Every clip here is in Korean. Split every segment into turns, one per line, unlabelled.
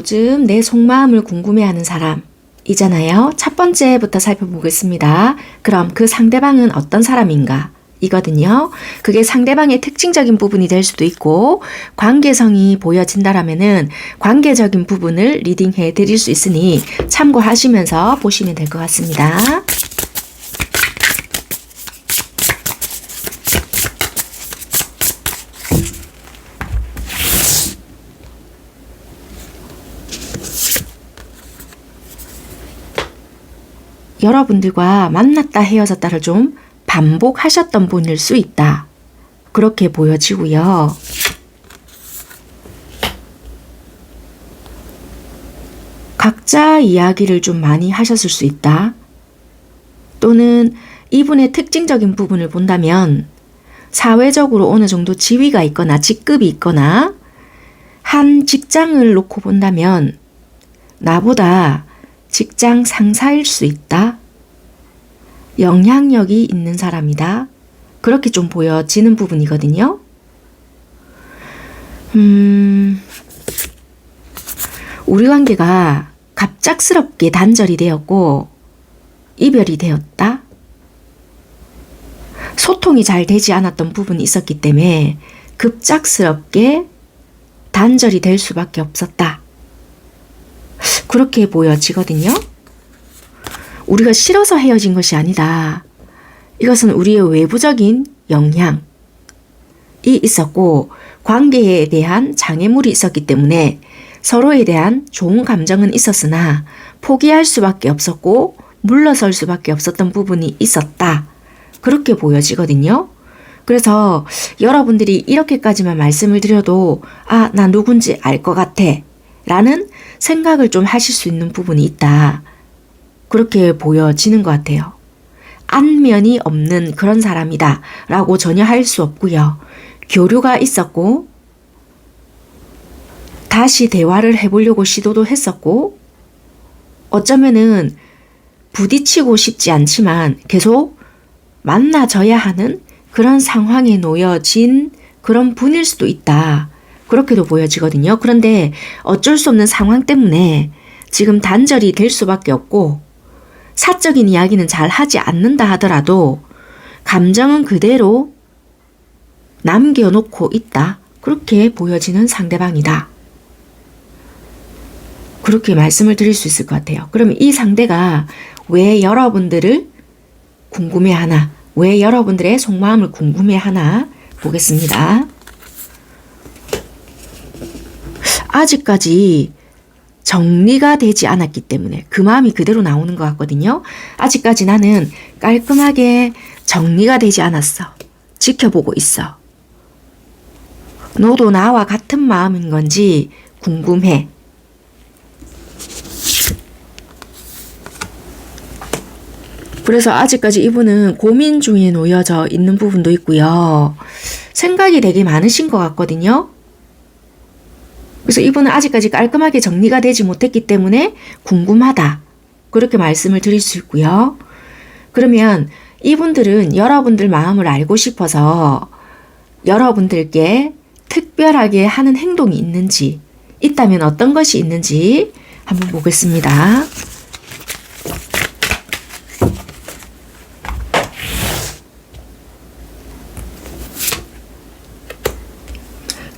요즘 내 속마음을 궁금해하는 사람이잖아요. 첫 번째부터 살펴보겠습니다. 그럼 그 상대방은 어떤 사람인가? 이거든요. 그게 상대방의 특징적인 부분이 될 수도 있고 관계성이 보여진다라면은 관계적인 부분을 리딩해 드릴 수 있으니 참고하시면서 보시면 될 것 같습니다. 여러분들과 만났다 헤어졌다를 좀 반복하셨던 분일 수 있다. 그렇게 보여지고요. 각자 이야기를 좀 많이 하셨을 수 있다. 또는 이분의 특징적인 부분을 본다면 사회적으로 어느 정도 지위가 있거나 직급이 있거나 한 직장을 놓고 본다면 나보다 직장 상사일 수 있다. 영향력이 있는 사람이다. 그렇게 좀 보여지는 부분이거든요. 우리 관계가 갑작스럽게 단절이 되었고 이별이 되었다. 소통이 잘 되지 않았던 부분이 있었기 때문에 급작스럽게 단절이 될 수밖에 없었다. 그렇게 보여지거든요. 우리가 싫어서 헤어진 것이 아니다. 이것은 우리의 외부적인 영향이 있었고 관계에 대한 장애물이 있었기 때문에 서로에 대한 좋은 감정은 있었으나 포기할 수밖에 없었고 물러설 수밖에 없었던 부분이 있었다. 그렇게 보여지거든요. 그래서 여러분들이 이렇게까지만 말씀을 드려도 나 누군지 알 것 같아 라는 생각을 좀 하실 수 있는 부분이 있다. 그렇게 보여지는 것 같아요. 안면이 없는 그런 사람이다 라고 전혀 할 수 없고요. 교류가 있었고 다시 대화를 해보려고 시도도 했었고 어쩌면은 부딪히고 싶지 않지만 계속 만나져야 하는 그런 상황에 놓여진 그런 분일 수도 있다. 그렇게도 보여지거든요. 그런데 어쩔 수 없는 상황 때문에 지금 단절이 될 수밖에 없고 사적인 이야기는 잘 하지 않는다 하더라도 감정은 그대로 남겨놓고 있다. 그렇게 보여지는 상대방이다. 그렇게 말씀을 드릴 수 있을 것 같아요. 그러면 이 상대가 왜 여러분들을 궁금해하나? 왜 여러분들의 속마음을 궁금해하나? 보겠습니다. 아직까지 정리가 되지 않았기 때문에 그 마음이 그대로 나오는 것 같거든요. 아직까지 나는 깔끔하게 정리가 되지 않았어. 지켜보고 있어. 너도 나와 같은 마음인 건지 궁금해. 그래서 아직까지 이분은 고민 중에 놓여져 있는 부분도 있고요. 생각이 되게 많으신 것 같거든요. 그래서 이분은 아직까지 깔끔하게 정리가 되지 못했기 때문에 궁금하다. 그렇게 말씀을 드릴 수 있고요. 그러면 이분들은 여러분들 마음을 알고 싶어서 여러분들께 특별하게 하는 행동이 있는지, 있다면 어떤 것이 있는지 한번 보겠습니다.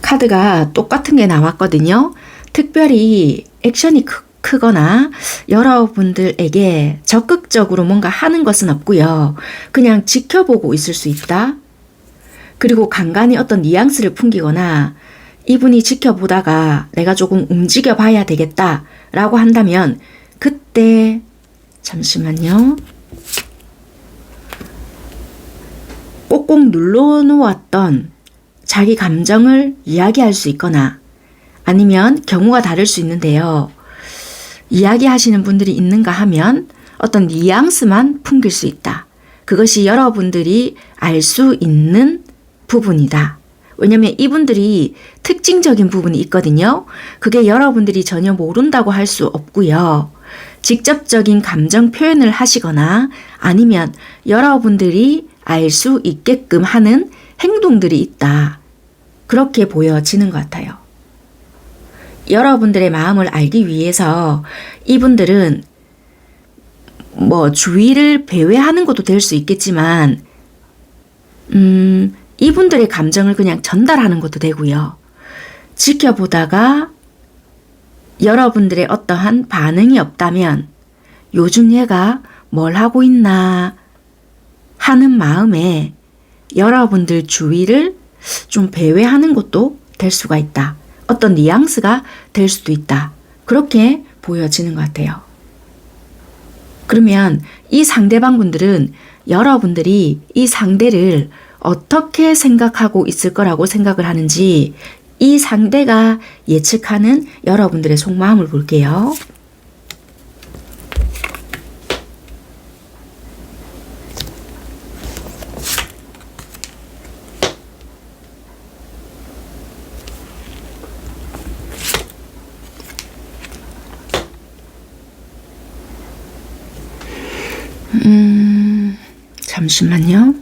카드가 똑같은 게 나왔거든요. 특별히 액션이 크거나 여러분들에게 적극적으로 뭔가 하는 것은 없고요. 그냥 지켜보고 있을 수 있다. 그리고 간간히 어떤 뉘앙스를 풍기거나 이분이 지켜보다가 내가 조금 움직여 봐야 되겠다 라고 한다면 그때 잠시만요. 꼭꼭 눌러놓았던 자기 감정을 이야기할 수 있거나 아니면 경우가 다를 수 있는데요. 이야기하시는 분들이 있는가 하면 어떤 뉘앙스만 풍길 수 있다. 그것이 여러분들이 알 수 있는 부분이다. 왜냐하면 이분들이 특징적인 부분이 있거든요. 그게 여러분들이 전혀 모른다고 할 수 없고요. 직접적인 감정 표현을 하시거나 아니면 여러분들이 알 수 있게끔 하는 행동들이 있다. 그렇게 보여지는 것 같아요. 여러분들의 마음을 알기 위해서 이분들은 주위를 배회하는 것도 될 수 있겠지만, 이분들의 감정을 그냥 전달하는 것도 되고요. 지켜보다가 여러분들의 어떠한 반응이 없다면 요즘 얘가 뭘 하고 있나 하는 마음에 여러분들 주위를 좀 배회하는 것도 될 수가 있다. 어떤 뉘앙스가 될 수도 있다. 그렇게 보여지는 것 같아요. 그러면 이 상대방 분들은 여러분들이 이 상대를 어떻게 생각하고 있을 거라고 생각을 하는지 이 상대가 예측하는 여러분들의 속마음을 볼게요. 잠시만요.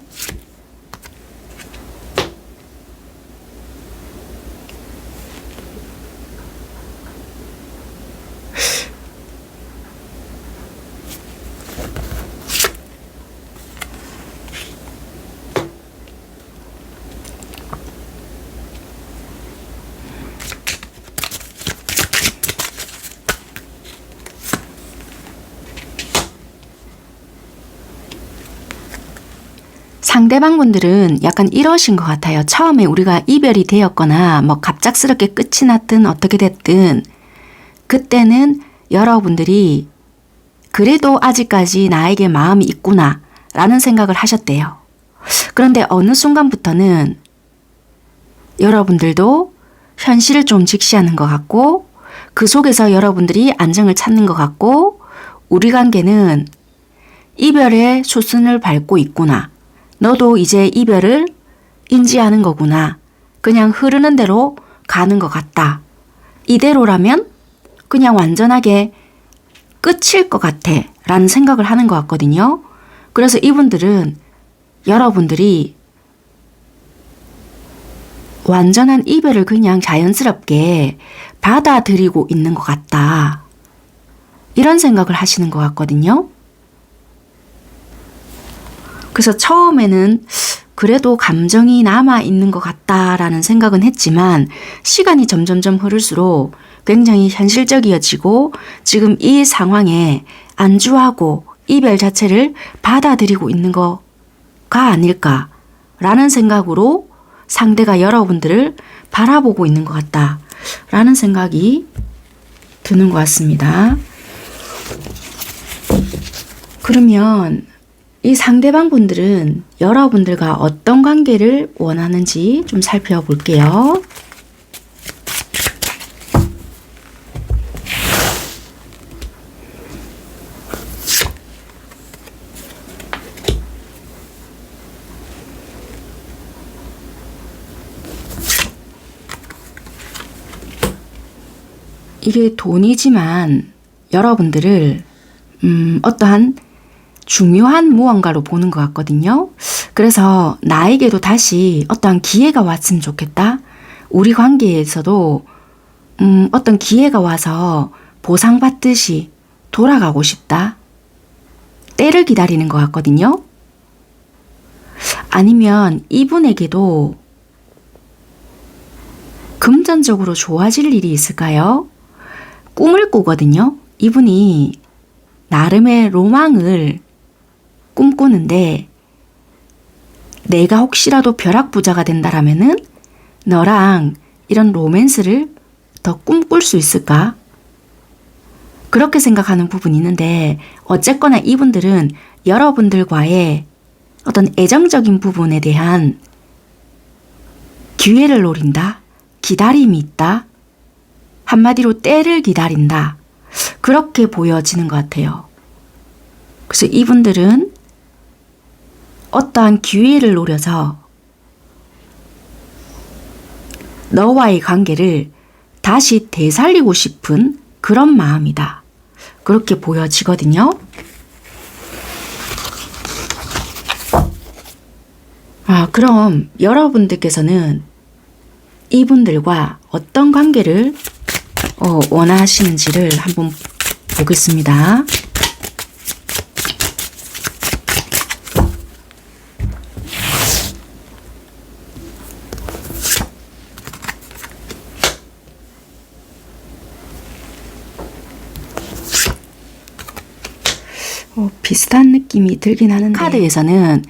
상대방 분들은 약간 이러신 것 같아요. 처음에 우리가 이별이 되었거나 갑작스럽게 끝이 났든 어떻게 됐든 그때는 여러분들이 그래도 아직까지 나에게 마음이 있구나 라는 생각을 하셨대요. 그런데 어느 순간부터는 여러분들도 현실을 좀 직시하는 것 같고 그 속에서 여러분들이 안정을 찾는 것 같고 우리 관계는 이별의 수순을 밟고 있구나. 너도 이제 이별을 인지하는 거구나. 그냥 흐르는 대로 가는 것 같다. 이대로라면 그냥 완전하게 끝일 것 같아 라는 생각을 하는 것 같거든요. 그래서 이분들은 여러분들이 완전한 이별을 그냥 자연스럽게 받아들이고 있는 것 같다. 이런 생각을 하시는 것 같거든요. 그래서 처음에는 그래도 감정이 남아있는 것 같다라는 생각은 했지만 시간이 점점점 흐를수록 굉장히 현실적이어지고 지금 이 상황에 안주하고 이별 자체를 받아들이고 있는 거가 아닐까라는 생각으로 상대가 여러분들을 바라보고 있는 것 같다라는 생각이 드는 것 같습니다. 그러면 이 상대방 분들은 여러분들과 어떤 관계를 원하는지 좀 살펴볼게요. 이게 돈이지만 여러분들을 어떠한 중요한 무언가로 보는 것 같거든요. 그래서 나에게도 다시 어떠한 기회가 왔으면 좋겠다. 우리 관계에서도 어떤 기회가 와서 보상받듯이 돌아가고 싶다. 때를 기다리는 것 같거든요. 아니면 이분에게도 금전적으로 좋아질 일이 있을까요? 꿈을 꾸거든요. 이분이 나름의 로망을 꿈꾸는데 내가 혹시라도 벼락부자가 된다라면은 너랑 이런 로맨스를 더 꿈꿀 수 있을까? 그렇게 생각하는 부분이 있는데 어쨌거나 이분들은 여러분들과의 어떤 애정적인 부분에 대한 기회를 노린다. 기다림이 있다. 한마디로 때를 기다린다. 그렇게 보여지는 것 같아요. 그래서 이분들은 어떠한 기회를 노려서 너와의 관계를 다시 되살리고 싶은 그런 마음이다. 그렇게 보여지거든요. 그럼 여러분들께서는 이분들과 어떤 관계를 원하시는지를 한번 보겠습니다. 비슷한 느낌이 들긴 하는데 카드에서는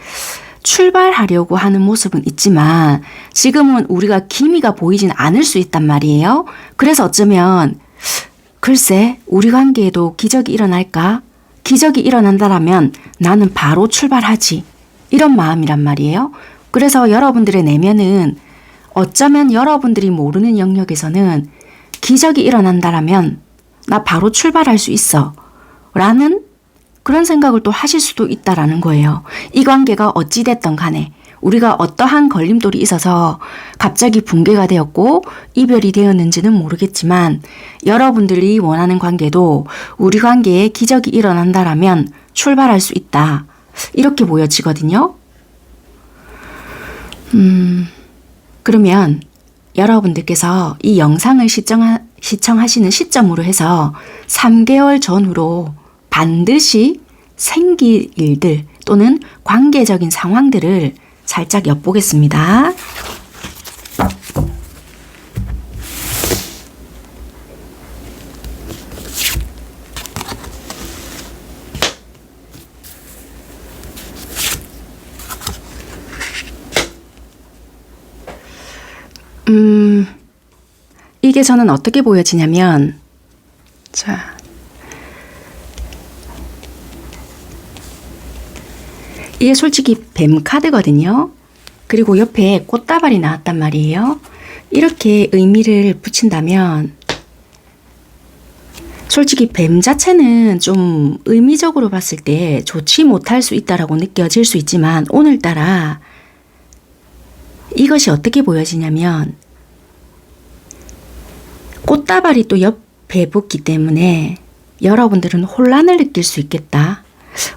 출발하려고 하는 모습은 있지만 지금은 우리가 기미가 보이진 않을 수 있단 말이에요. 그래서 어쩌면 글쎄 우리 관계에도 기적이 일어날까? 기적이 일어난다라면 나는 바로 출발하지. 이런 마음이란 말이에요. 그래서 여러분들의 내면은 어쩌면 여러분들이 모르는 영역에서는 기적이 일어난다라면 나 바로 출발할 수 있어. 라는 그런 생각을 또 하실 수도 있다라는 거예요. 이 관계가 어찌됐던 간에 우리가 어떠한 걸림돌이 있어서 갑자기 붕괴가 되었고 이별이 되었는지는 모르겠지만 여러분들이 원하는 관계도 우리 관계에 기적이 일어난다라면 출발할 수 있다. 이렇게 보여지거든요. 그러면 여러분들께서 이 영상을 시청하시는 시점으로 해서 3개월 전후로 반드시 생길 일들 또는 관계적인 상황들을 살짝 엿보겠습니다. 이게 저는 어떻게 보여지냐면, 자, 이게 솔직히 뱀 카드거든요. 그리고 옆에 꽃다발이 나왔단 말이에요. 이렇게 의미를 붙인다면 솔직히 뱀 자체는 좀 의미적으로 봤을 때 좋지 못할 수 있다라고 느껴질 수 있지만 오늘따라 이것이 어떻게 보여지냐면 꽃다발이 또 옆에 붙기 때문에 여러분들은 혼란을 느낄 수 있겠다.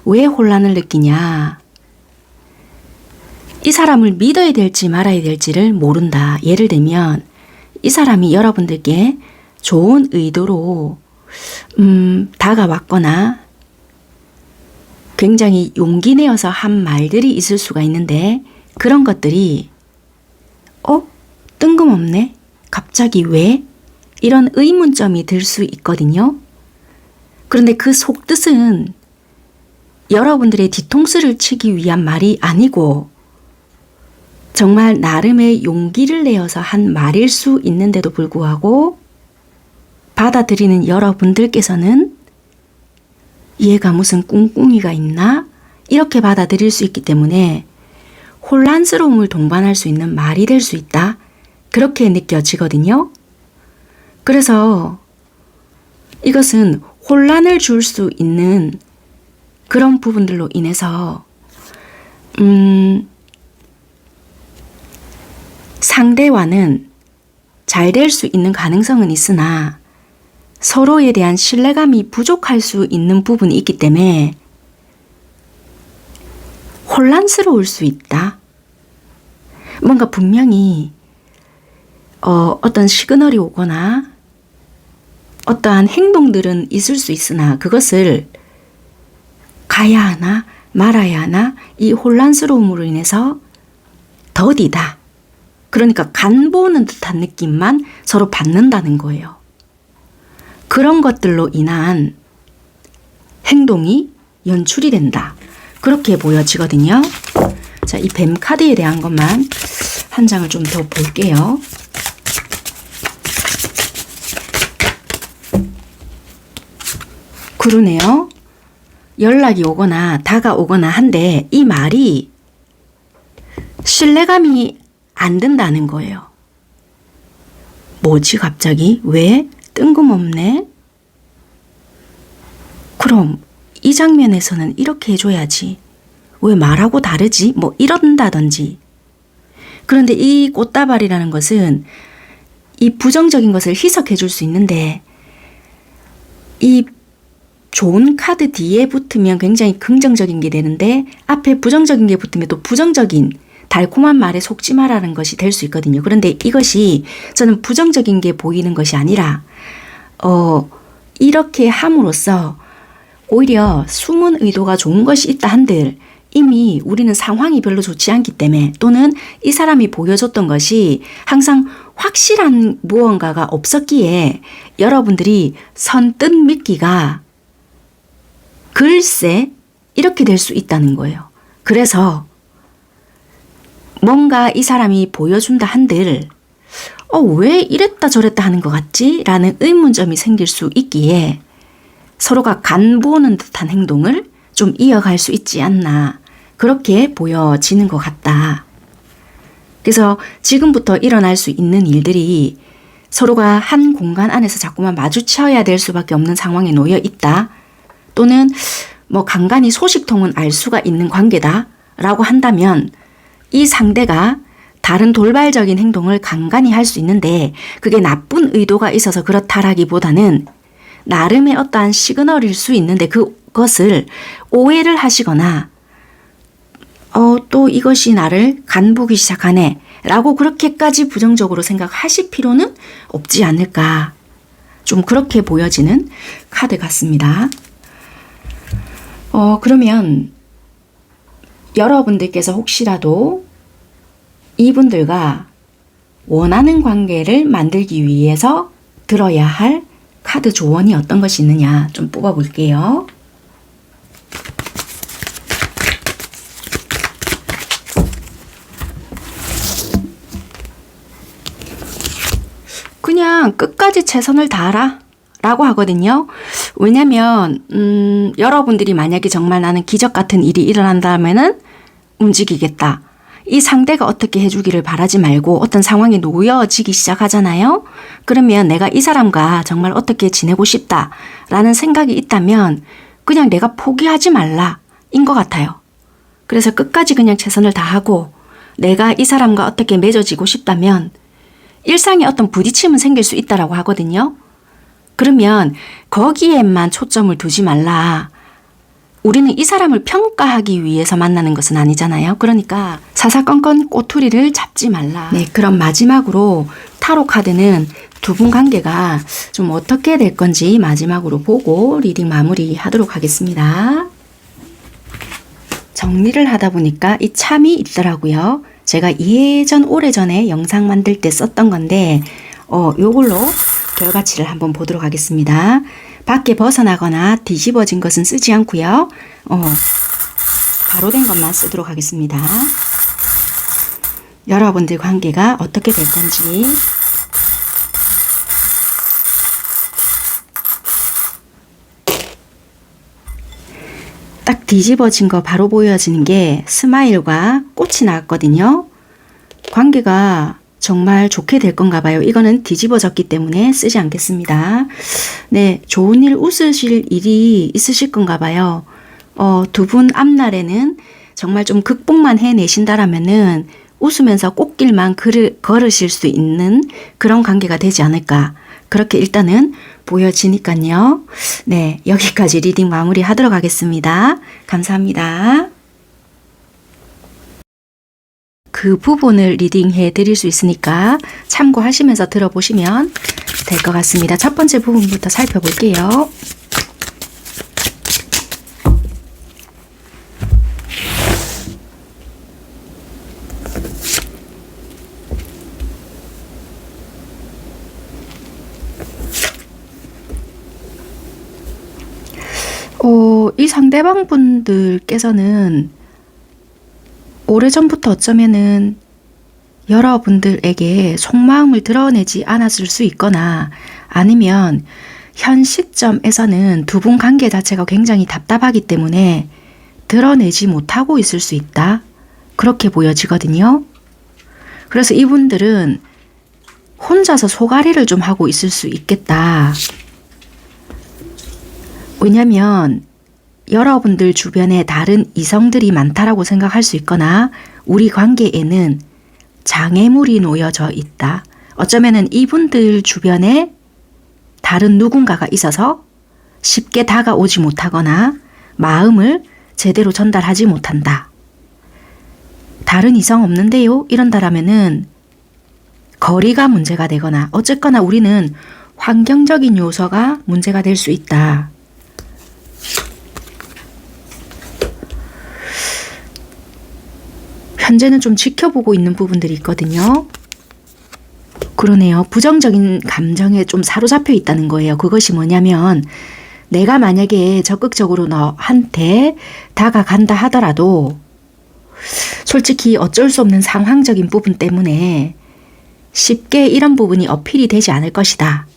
왜 혼란을 느끼냐? 이 사람을 믿어야 될지 말아야 될지를 모른다. 예를 들면 이 사람이 여러분들께 좋은 의도로 다가왔거나 굉장히 용기 내어서 한 말들이 있을 수가 있는데 그런 것들이 뜬금없네? 갑자기 왜? 이런 의문점이 들 수 있거든요. 그런데 그 속뜻은 여러분들의 뒤통수를 치기 위한 말이 아니고 정말 나름의 용기를 내어서 한 말일 수 있는데도 불구하고 받아들이는 여러분들께서는 얘가 무슨 꿍꿍이가 있나? 이렇게 받아들일 수 있기 때문에 혼란스러움을 동반할 수 있는 말이 될 수 있다. 그렇게 느껴지거든요. 그래서 이것은 혼란을 줄 수 있는 그런 부분들로 인해서 상대와는 잘 될 수 있는 가능성은 있으나 서로에 대한 신뢰감이 부족할 수 있는 부분이 있기 때문에 혼란스러울 수 있다. 뭔가 분명히 어떤 시그널이 오거나 어떠한 행동들은 있을 수 있으나 그것을 가야 하나 말아야 하나 이 혼란스러움으로 인해서 더디다. 그러니까 간 보는 듯한 느낌만 서로 받는다는 거예요. 그런 것들로 인한 행동이 연출이 된다. 그렇게 보여지거든요. 자, 이 뱀 카드에 대한 것만 한 장을 좀 더 볼게요. 그러네요. 연락이 오거나 다가오거나 한데 이 말이 신뢰감이 안 든다는 거예요. 뭐지 갑자기? 왜? 뜬금없네? 그럼 이 장면에서는 이렇게 해줘야지. 왜 말하고 다르지? 뭐 이런다든지. 그런데 이 꽃다발이라는 것은 이 부정적인 것을 희석해 줄 수 있는데 이 좋은 카드 뒤에 붙으면 굉장히 긍정적인 게 되는데 앞에 부정적인 게 붙으면 또 부정적인 달콤한 말에 속지 마라는 것이 될 수 있거든요. 그런데 이것이 저는 부정적인 게 보이는 것이 아니라 이렇게 함으로써 오히려 숨은 의도가 좋은 것이 있다 한들 이미 우리는 상황이 별로 좋지 않기 때문에 또는 이 사람이 보여줬던 것이 항상 확실한 무언가가 없었기에 여러분들이 선뜻 믿기가 글쎄 이렇게 될 수 있다는 거예요. 그래서 뭔가 이 사람이 보여준다 한들 왜 이랬다 저랬다 하는 것 같지? 라는 의문점이 생길 수 있기에 서로가 간보는 듯한 행동을 좀 이어갈 수 있지 않나 그렇게 보여지는 것 같다. 그래서 지금부터 일어날 수 있는 일들이 서로가 한 공간 안에서 자꾸만 마주쳐야 될 수밖에 없는 상황에 놓여 있다. 또는 뭐 간간히 소식통은 알 수가 있는 관계다 라고 한다면 이 상대가 다른 돌발적인 행동을 간간히 할 수 있는데 그게 나쁜 의도가 있어서 그렇다라기보다는 나름의 어떠한 시그널일 수 있는데 그것을 오해를 하시거나 또 이것이 나를 간보기 시작하네 라고 그렇게까지 부정적으로 생각하실 필요는 없지 않을까. 좀 그렇게 보여지는 카드 같습니다. 그러면 여러분들께서 혹시라도 이분들과 원하는 관계를 만들기 위해서 들어야 할 카드 조언이 어떤 것이 있느냐 좀 뽑아볼게요. 그냥 끝까지 최선을 다하라 라고 하거든요. 왜냐면 여러분들이 만약에 정말 나는 기적 같은 일이 일어난다면은 움직이겠다. 이 상대가 어떻게 해주기를 바라지 말고 어떤 상황에 놓여지기 시작하잖아요. 그러면 내가 이 사람과 정말 어떻게 지내고 싶다라는 생각이 있다면 그냥 내가 포기하지 말라인 것 같아요. 그래서 끝까지 그냥 최선을 다하고 내가 이 사람과 어떻게 맺어지고 싶다면 일상에 어떤 부딪힘은 생길 수 있다라고 하거든요. 그러면 거기에만 초점을 두지 말라. 우리는 이 사람을 평가하기 위해서 만나는 것은 아니잖아요. 그러니까 사사건건 꼬투리를 잡지 말라. 네, 그럼 마지막으로 타로 카드는 두 분 관계가 좀 어떻게 될 건지 마지막으로 보고 리딩 마무리하도록 하겠습니다. 정리를 하다 보니까 이 참이 있더라고요. 제가 예전 오래전에 영상 만들 때 썼던 건데 요걸로 결과치를 한번 보도록 하겠습니다. 밖에 벗어나거나 뒤집어진 것은 쓰지 않고요. 바로 된 것만 쓰도록 하겠습니다. 여러분들 관계가 어떻게 될 건지 딱 뒤집어진 거 바로 보여지는 게 스마일과 꽃이 나왔거든요. 관계가 정말 좋게 될 건가 봐요. 이거는 뒤집어졌기 때문에 쓰지 않겠습니다. 네, 좋은 일 웃으실 일이 있으실 건가 봐요. 두 분 앞날에는 정말 좀 극복만 해내신다라면은 웃으면서 꽃길만 걸으실 수 있는 그런 관계가 되지 않을까. 그렇게 일단은 보여지니까요. 네, 여기까지 리딩 마무리 하도록 하겠습니다. 감사합니다. 그 부분을 리딩해 드릴 수 있으니까 참고하시면서 들어보시면 될 것 같습니다. 첫 번째 부분부터 살펴볼게요. 이 상대방 분들께서는 오래전부터 어쩌면은 여러분들에게 속마음을 드러내지 않았을 수 있거나 아니면 현 시점에서는 두 분 관계 자체가 굉장히 답답하기 때문에 드러내지 못하고 있을 수 있다. 그렇게 보여지거든요. 그래서 이분들은 혼자서 소가리를 좀 하고 있을 수 있겠다. 왜냐면 여러분들 주변에 다른 이성들이 많다라고 생각할 수 있거나 우리 관계에는 장애물이 놓여져 있다. 어쩌면은 이분들 주변에 다른 누군가가 있어서 쉽게 다가오지 못하거나 마음을 제대로 전달하지 못한다. 다른 이성 없는데요? 이런다라면은 거리가 문제가 되거나 어쨌거나 우리는 환경적인 요소가 문제가 될 수 있다. 현재는 좀 지켜보고 있는 부분들이 있거든요. 그러네요. 부정적인 감정에 좀 사로잡혀 있다는 거예요. 그것이 뭐냐면 내가 만약에 적극적으로 너한테 다가간다 하더라도 솔직히 어쩔 수 없는 상황적인 부분 때문에 쉽게 이런 부분이 어필이 되지 않을 것이다.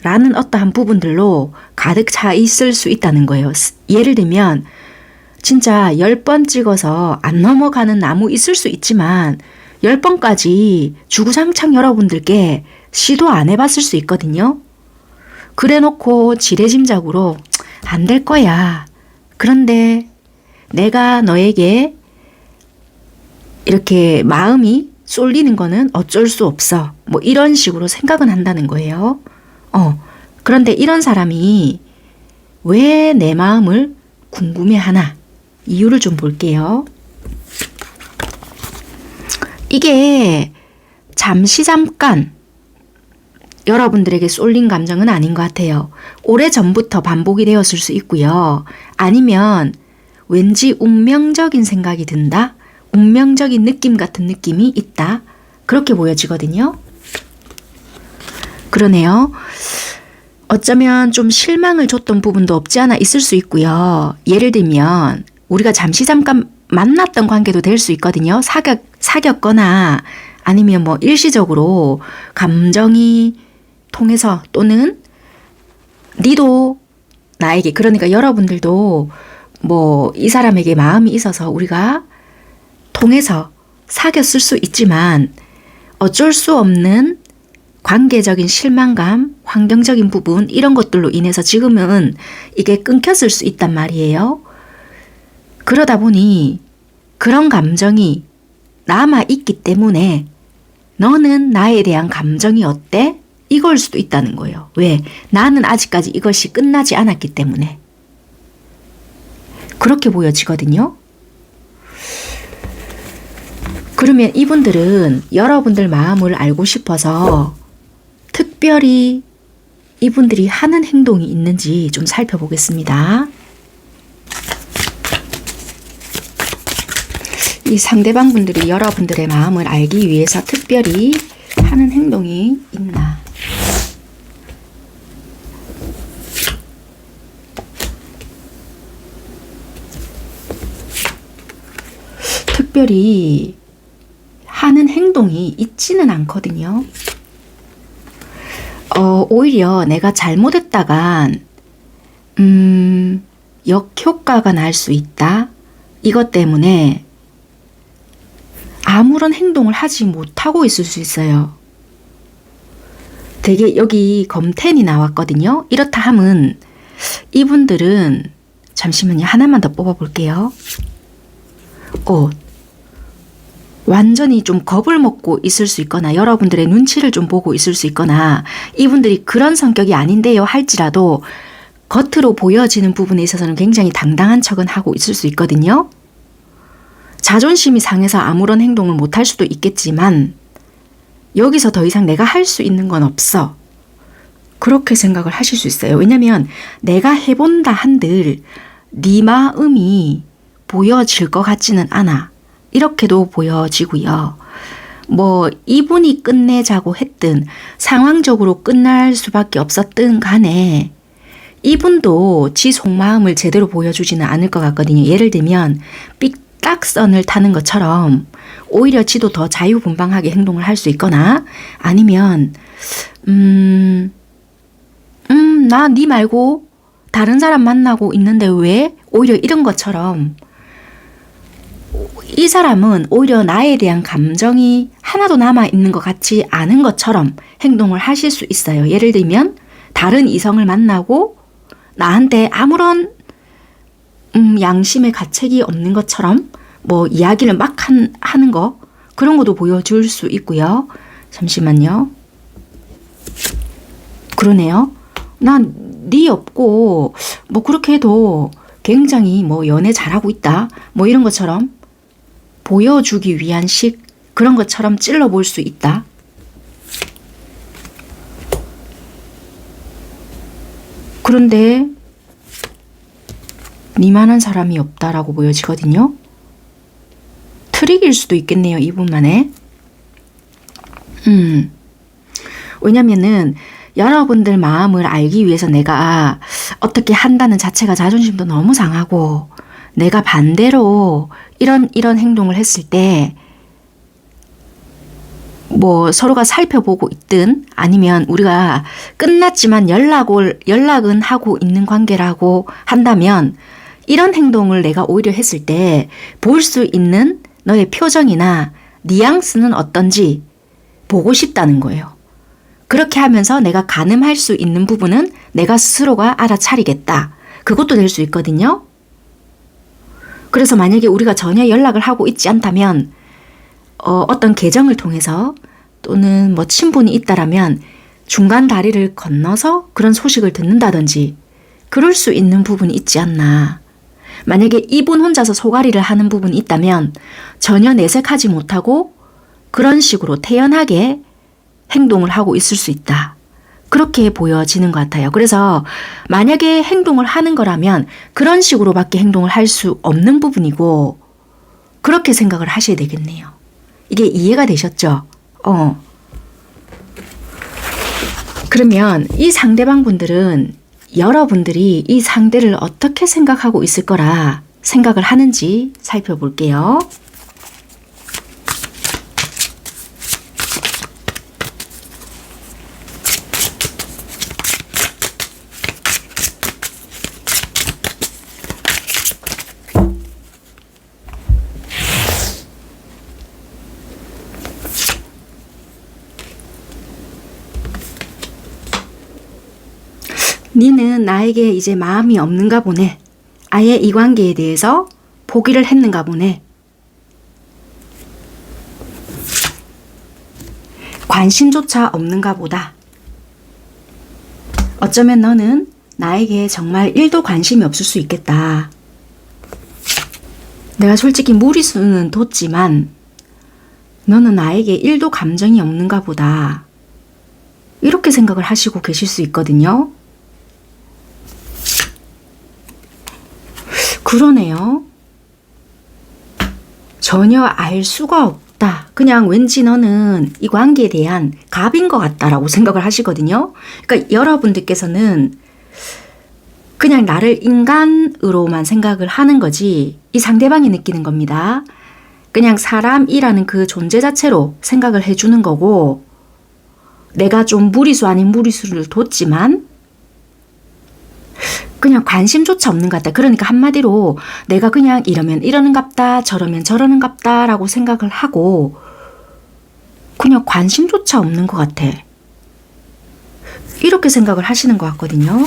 라는 어떠한 부분들로 가득 차 있을 수 있다는 거예요. 예를 들면 진짜 10번 찍어서 안 넘어가는 나무 있을 수 있지만 10번까지 주구장창 여러분들께 시도 안 해봤을 수 있거든요. 그래 놓고 지레짐작으로 안 될 거야. 그런데 내가 너에게 이렇게 마음이 쏠리는 거는 어쩔 수 없어. 뭐 이런 식으로 생각은 한다는 거예요. 그런데 이런 사람이 왜 내 마음을 궁금해하나? 이유를 좀 볼게요. 이게 잠시 잠깐 여러분들에게 쏠린 감정은 아닌 것 같아요. 오래전부터 반복이 되었을 수 있고요. 아니면 왠지 운명적인 생각이 든다? 운명적인 느낌 같은 느낌이 있다? 그렇게 보여지거든요. 그러네요. 어쩌면 좀 실망을 줬던 부분도 없지 않아 있을 수 있고요. 예를 들면 우리가 잠시 잠깐 만났던 관계도 될 수 있거든요. 사귀었거나 아니면 뭐 일시적으로 감정이 통해서 또는 니도 나에게 그러니까 여러분들도 뭐 이 사람에게 마음이 있어서 우리가 통해서 사귀었을 수 있지만 어쩔 수 없는 관계적인 실망감, 환경적인 부분 이런 것들로 인해서 지금은 이게 끊겼을 수 있단 말이에요. 그러다 보니 그런 감정이 남아있기 때문에 너는 나에 대한 감정이 어때? 이걸 수도 있다는 거예요. 왜? 나는 아직까지 이것이 끝나지 않았기 때문에. 그렇게 보여지거든요. 그러면 이분들은 여러분들 마음을 알고 싶어서 특별히 이분들이 하는 행동이 있는지 좀 살펴보겠습니다. 이 상대방 분들이 여러분들의 마음을 알기 위해서 특별히 하는 행동이 있나? 특별히 하는 행동이 있지는 않거든요. 오히려 내가 잘못했다간 역효과가 날 수 있다. 이것 때문에 아무런 행동을 하지 못하고 있을 수 있어요. 되게 여기 검텐이 나왔거든요. 이렇다 함은 이분들은 잠시만요. 하나만 더 뽑아볼게요. 완전히 좀 겁을 먹고 있을 수 있거나 여러분들의 눈치를 좀 보고 있을 수 있거나 이분들이 그런 성격이 아닌데요 할지라도 겉으로 보여지는 부분에 있어서는 굉장히 당당한 척은 하고 있을 수 있거든요. 자존심이 상해서 아무런 행동을 못할 수도 있겠지만 여기서 더 이상 내가 할 수 있는 건 없어. 그렇게 생각을 하실 수 있어요. 왜냐면 내가 해본다 한들 네 마음이 보여질 것 같지는 않아. 이렇게도 보여지고요. 뭐 이분이 끝내자고 했든 상황적으로 끝날 수밖에 없었든 간에 이분도 지 속마음을 제대로 보여주지는 않을 것 같거든요. 예를 들면 삐딱선을 타는 것처럼 오히려 지도 더 자유분방하게 행동을 할 수 있거나 아니면 나 니 말고 다른 사람 만나고 있는데 왜? 오히려 이런 것처럼 이 사람은 오히려 나에 대한 감정이 하나도 남아있는 것 같지 않은 것처럼 행동을 하실 수 있어요. 예를 들면 다른 이성을 만나고 나한테 아무런 양심의 가책이 없는 것처럼 뭐 이야기를 막 하는 거 그런 것도 보여줄 수 있고요. 잠시만요. 그러네요. 난 네 없고 뭐 그렇게 해도 굉장히 뭐 연애 잘하고 있다. 뭐 이런 것처럼 보여주기 위한 식 그런 것처럼 찔러볼 수 있다. 그런데 니만한 사람이 없다라고 보여지거든요. 트릭일 수도 있겠네요, 이분만의. 왜냐면은 여러분들 마음을 알기 위해서 내가 어떻게 한다는 자체가 자존심도 너무 상하고, 내가 반대로 이런 행동을 했을 때 뭐 서로가 살펴보고 있든 아니면 우리가 끝났지만 연락은 하고 있는 관계라고 한다면, 이런 행동을 내가 오히려 했을 때 볼 수 있는 너의 표정이나 뉘앙스는 어떤지 보고 싶다는 거예요. 그렇게 하면서 내가 가늠할 수 있는 부분은 내가 스스로가 알아차리겠다. 그것도 될 수 있거든요. 그래서 만약에 우리가 전혀 연락을 하고 있지 않다면 어떤 계정을 통해서 또는 뭐 친분이 있다라면 중간 다리를 건너서 그런 소식을 듣는다든지 그럴 수 있는 부분이 있지 않나. 만약에 이분 혼자서 소가리를 하는 부분이 있다면 전혀 내색하지 못하고 그런 식으로 태연하게 행동을 하고 있을 수 있다. 그렇게 보여지는 것 같아요. 그래서 만약에 행동을 하는 거라면 그런 식으로밖에 행동을 할 수 없는 부분이고, 그렇게 생각을 하셔야 되겠네요. 이게 이해가 되셨죠? 그러면 이 상대방 분들은 여러분들이 이 상대를 어떻게 생각하고 있을 거라 생각을 하는지 살펴볼게요. 니는 나에게 이제 마음이 없는가 보네. 아예 이 관계에 대해서 포기를 했는가 보네. 관심조차 없는가 보다. 어쩌면 너는 나에게 정말 1도 관심이 없을 수 있겠다. 내가 솔직히 무리수는 뒀지만 너는 나에게 1도 감정이 없는가 보다. 이렇게 생각을 하시고 계실 수 있거든요. 그러네요. 전혀 알 수가 없다. 그냥 왠지 너는 이 관계에 대한 갑인 것 같다라고 생각을 하시거든요. 그러니까 여러분들께서는 그냥 나를 인간으로만 생각을 하는 거지 이 상대방이 느끼는 겁니다. 그냥 사람이라는 그 존재 자체로 생각을 해주는 거고, 내가 좀 무리수 아닌 무리수를 뒀지만 그냥 관심조차 없는 것 같다. 그러니까 한마디로 내가 그냥 이러면 이러는갑다, 저러면 저러는갑다 라고 생각을 하고 그냥 관심조차 없는 것 같아. 이렇게 생각을 하시는 것 같거든요.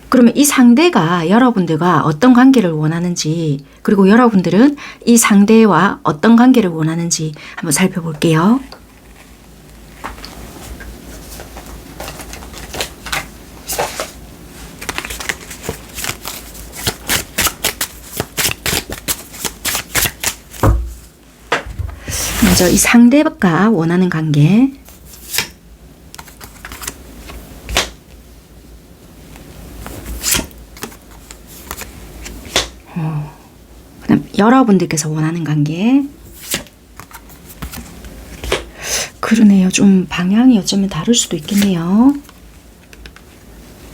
그러면 이 상대가 여러분들과 어떤 관계를 원하는지, 그리고 여러분들은 이 상대와 어떤 관계를 원하는지 한번 살펴볼게요. 먼저 이 상대가 원하는 관계. 그다음 여러분들께서 원하는 관계. 그러네요. 좀 방향이 어쩌면 다를 수도 있겠네요.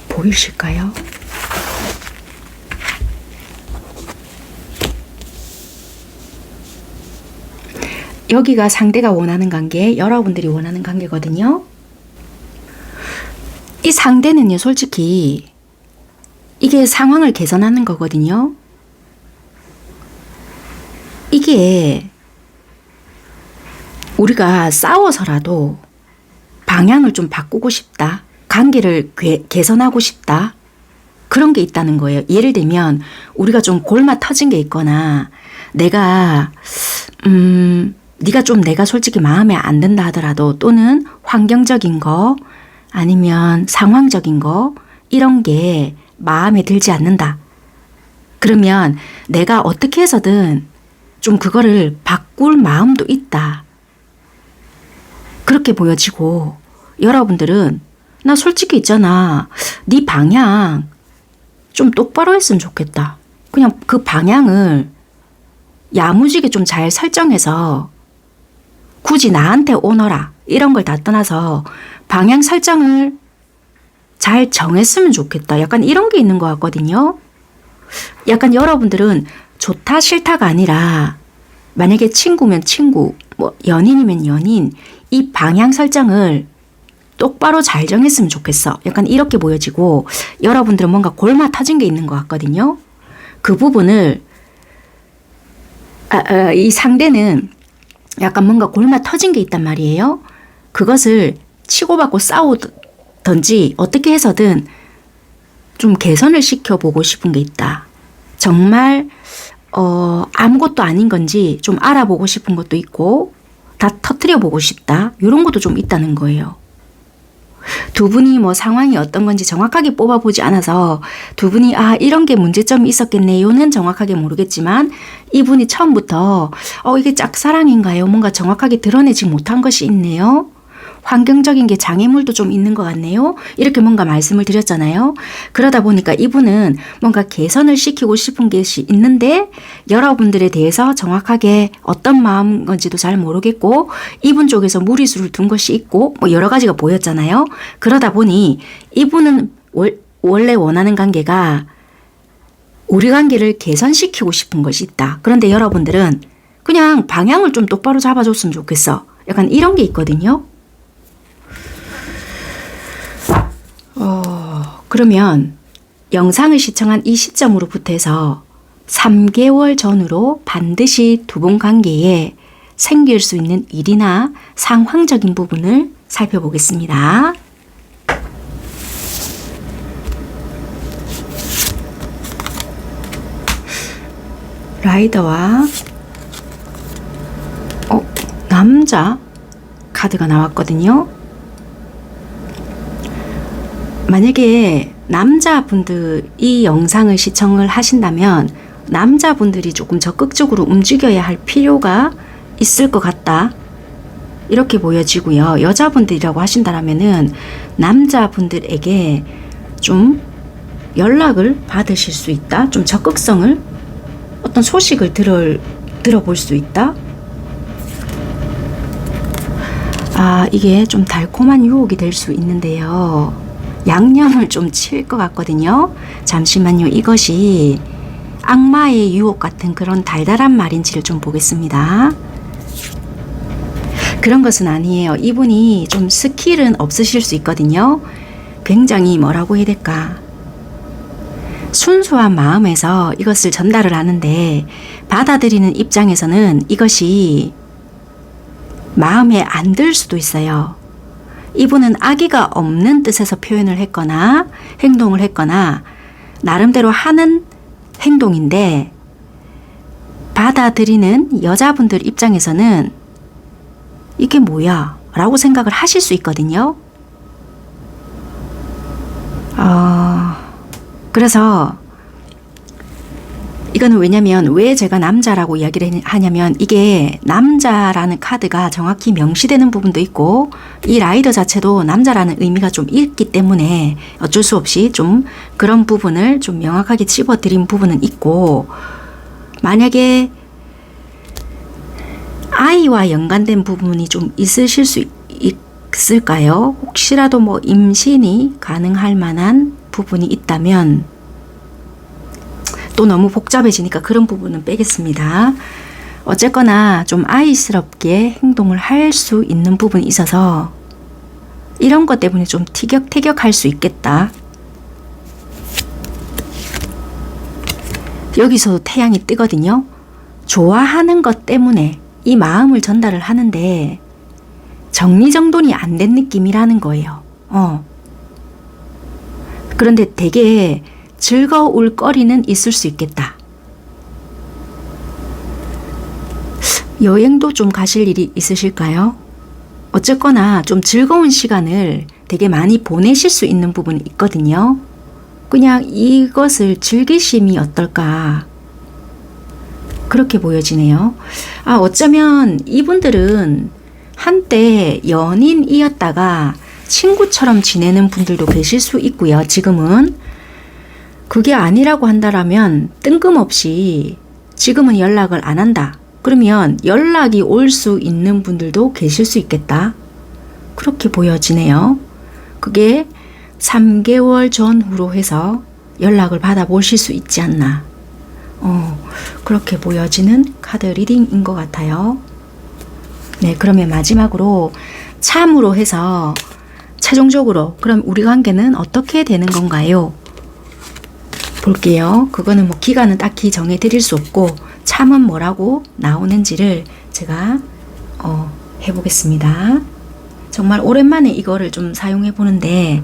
보이실까요? 여기가 상대가 원하는 관계, 여러분들이 원하는 관계거든요. 이 상대는요, 솔직히 이게 상황을 개선하는 거거든요. 이게 우리가 싸워서라도 방향을 좀 바꾸고 싶다. 관계를 개선하고 싶다. 그런 게 있다는 거예요. 예를 들면 우리가 좀 골마 터진 게 있거나 내가 네가 좀 내가 솔직히 마음에 안 든다 하더라도, 또는 환경적인 거 아니면 상황적인 거 이런 게 마음에 들지 않는다. 그러면 내가 어떻게 해서든 좀 그거를 바꿀 마음도 있다. 그렇게 보여지고, 여러분들은 나 솔직히 있잖아. 네 방향 좀 똑바로 했으면 좋겠다. 그냥 그 방향을 야무지게 좀 잘 설정해서 굳이 나한테 오너라 이런 걸 다 떠나서 방향 설정을 잘 정했으면 좋겠다. 약간 이런 게 있는 것 같거든요. 약간 여러분들은 좋다 싫다가 아니라 만약에 친구면 친구, 뭐 연인이면 연인, 이 방향 설정을 똑바로 잘 정했으면 좋겠어. 약간 이렇게 보여지고 여러분들은 뭔가 골마 터진 게 있는 것 같거든요. 그 부분을 이 상대는 약간 뭔가 골마 터진 게 있단 말이에요. 그것을 치고받고 싸우든지 어떻게 해서든 좀 개선을 시켜보고 싶은 게 있다. 정말 아무것도 아닌 건지 좀 알아보고 싶은 것도 있고 다 터뜨려보고 싶다. 이런 것도 좀 있다는 거예요. 두 분이 뭐 상황이 어떤 건지 정확하게 뽑아보지 않아서 두 분이 이런 게 문제점이 있었겠네요는 정확하게 모르겠지만 이분이 처음부터 이게 짝사랑인가요? 뭔가 정확하게 드러내지 못한 것이 있네요. 환경적인 게 장애물도 좀 있는 것 같네요. 이렇게 뭔가 말씀을 드렸잖아요. 그러다 보니까 이분은 뭔가 개선을 시키고 싶은 것이 있는데 여러분들에 대해서 정확하게 어떤 마음인 건지도 잘 모르겠고 이분 쪽에서 무리수를 둔 것이 있고 뭐 여러 가지가 보였잖아요. 그러다 보니 이분은 원래 원하는 관계가 우리 관계를 개선시키고 싶은 것이 있다. 그런데 여러분들은 그냥 방향을 좀 똑바로 잡아줬으면 좋겠어. 약간 이런 게 있거든요. 그러면 영상을 시청한 이 시점으로부터 해서 3개월 전으로 반드시 두 분 관계에 생길 수 있는 일이나 상황적인 부분을 살펴보겠습니다. 라이더와 남자 카드가 나왔거든요. 만약에 남자분들 이 영상을 시청을 하신다면 남자분들이 조금 적극적으로 움직여야 할 필요가 있을 것 같다. 이렇게 보여지고요. 여자분들이라고 하신다면은 남자분들에게 좀 연락을 받으실 수 있다. 좀 적극성을 어떤 소식을 들어볼 수 있다. 이게 좀 달콤한 유혹이 될 수 있는데요. 양념을 좀 칠 것 같거든요. 잠시만요. 이것이 악마의 유혹 같은 그런 달달한 말인지를 좀 보겠습니다. 그런 것은 아니에요. 이분이 좀 스킬은 없으실 수 있거든요. 굉장히 뭐라고 해야 될까? 순수한 마음에서 이것을 전달을 하는데 받아들이는 입장에서는 이것이 마음에 안 들 수도 있어요. 이분은 악의가 없는 뜻에서 표현을 했거나 행동을 했거나 나름대로 하는 행동인데 받아들이는 여자분들 입장에서는 이게 뭐야? 라고 생각을 하실 수 있거든요. 그래서 이거는 왜냐면 왜 제가 남자라고 이야기를 하냐면 이게 남자라는 카드가 정확히 명시되는 부분도 있고 이 라이더 자체도 남자라는 의미가 좀 있기 때문에 어쩔 수 없이 좀 그런 부분을 좀 명확하게 집어드린 부분은 있고 만약에 아이와 연관된 부분이 좀 있으실 수 있을까요? 혹시라도 뭐 임신이 가능할 만한 부분이 있다면 또 너무 복잡해지니까 그런 부분은 빼겠습니다. 어쨌거나 좀 아이스럽게 행동을 할 수 있는 부분이 있어서 이런 것 때문에 좀 티격태격할 수 있겠다. 여기서도 태양이 뜨거든요. 좋아하는 것 때문에 이 마음을 전달을 하는데 정리정돈이 안 된 느낌이라는 거예요. 그런데 되게 즐거울 거리는 있을 수 있겠다. 여행도 좀 가실 일이 있으실까요? 어쨌거나 좀 즐거운 시간을 되게 많이 보내실 수 있는 부분이 있거든요. 그냥 이것을 즐기심이 어떨까 그렇게 보여지네요. 어쩌면 이분들은 한때 연인이었다가 친구처럼 지내는 분들도 계실 수 있고요. 지금은 그게 아니라고 한다라면 뜬금없이 지금은 연락을 안 한다. 그러면 연락이 올 수 있는 분들도 계실 수 있겠다. 그렇게 보여지네요. 그게 3개월 전후로 해서 연락을 받아보실 수 있지 않나. 그렇게 보여지는 카드 리딩인 것 같아요. 네, 그러면 마지막으로 참으로 해서 최종적으로 그럼 우리 관계는 어떻게 되는 건가요? 볼게요. 그거는 뭐 기간은 딱히 정해 드릴 수 없고 참은 뭐라고 나오는지를 제가 해보겠습니다. 정말 오랜만에 이거를 좀 사용해 보는데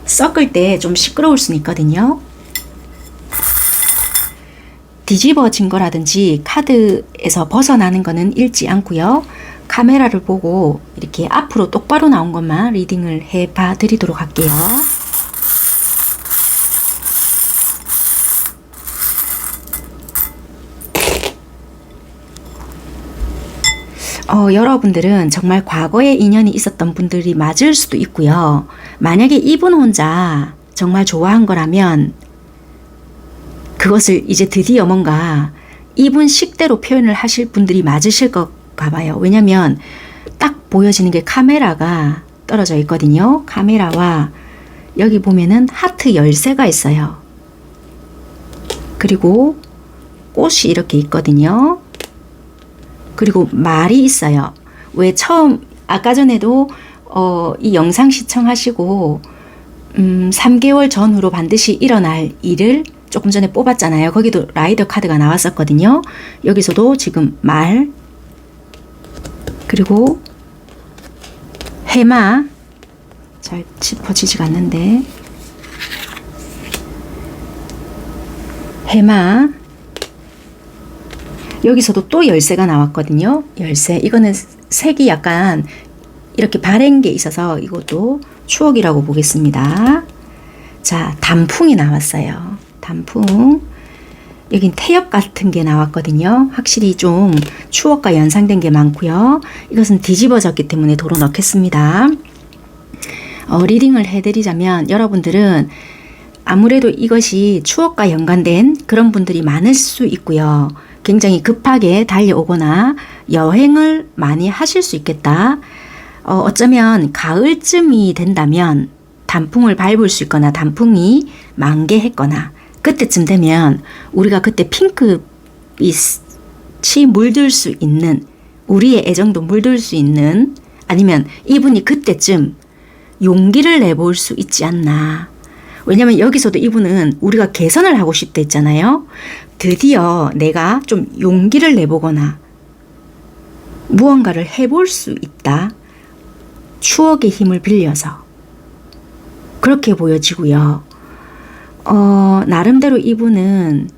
섞을 때 좀 시끄러울 수는 있거든요. 뒤집어진 거라든지 카드에서 벗어나는 거는 읽지 않고요. 카메라를 보고 이렇게 앞으로 똑바로 나온 것만 리딩을 해 봐 드리도록 할게요. 여러분들은 정말 과거에 인연이 있었던 분들이 맞을 수도 있고요. 만약에 이분 혼자 정말 좋아한 거라면 그것을 이제 드디어 뭔가 이분 식대로 표현을 하실 분들이 맞으실 것가 봐요. 왜냐면 딱 보여지는 게 카메라가 떨어져 있거든요. 카메라와 여기 보면은 하트 열쇠가 있어요. 그리고 꽃이 이렇게 있거든요. 그리고 말이 있어요. 왜 처음 아까 전에도 이 영상 시청하시고 3개월 전후로 반드시 일어날 일을 조금 전에 뽑았잖아요. 거기도 라이더 카드가 나왔었거든요. 여기서도 지금 말 그리고 해마 잘 짚어지지가 않는데 해마 여기서도 또 열쇠가 나왔거든요. 열쇠. 이거는 색이 약간 이렇게 바랜 게 있어서 이것도 추억이라고 보겠습니다. 자, 단풍이 나왔어요. 단풍. 여긴 태엽 같은 게 나왔거든요. 확실히 좀 추억과 연상된 게 많고요. 이것은 뒤집어졌기 때문에 도로 넣겠습니다. 리딩을 해드리자면 여러분들은 아무래도 이것이 추억과 연관된 그런 분들이 많을 수 있고요. 굉장히 급하게 달려오거나 여행을 많이 하실 수 있겠다. 어쩌면 가을쯤이 된다면 단풍을 밟을 수 있거나 단풍이 만개했거나 그때쯤 되면 우리가 그때 핑크빛이 물들 수 있는 우리의 애정도 물들 수 있는 아니면 이분이 그때쯤 용기를 내볼 수 있지 않나. 왜냐면 여기서도 이분은 우리가 개선을 하고 싶다 했잖아요. 드디어 내가 좀 용기를 내보거나 무언가를 해볼 수 있다. 추억의 힘을 빌려서 그렇게 보여지고요. 나름대로 이분은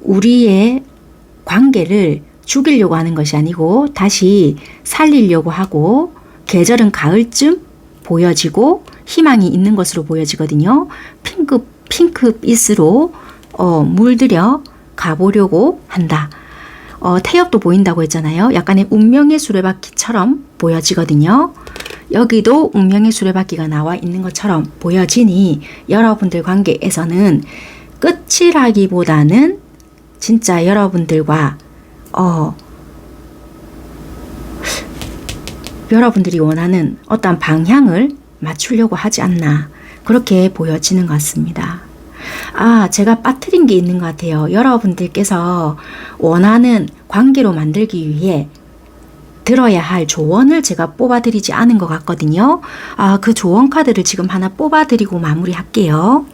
우리의 관계를 죽이려고 하는 것이 아니고 다시 살리려고 하고 계절은 가을쯤 보여지고 희망이 있는 것으로 보여지거든요. 핑크빛으로 물들여 가보려고 한다. 태엽도 보인다고 했잖아요. 약간의 운명의 수레바퀴처럼 보여지거든요. 여기도 운명의 수레바퀴가 나와 있는 것처럼 보여지니 여러분들 관계에서는 끝이라기보다는 진짜 여러분들과 여러분들이 원하는 어떤 방향을 맞추려고 하지 않나 그렇게 보여지는 것 같습니다. 제가 빠뜨린 게 있는 것 같아요. 여러분들께서 원하는 관계로 만들기 위해 들어야 할 조언을 제가 뽑아드리지 않은 것 같거든요. 그 조언 카드를 지금 하나 뽑아드리고 마무리할게요.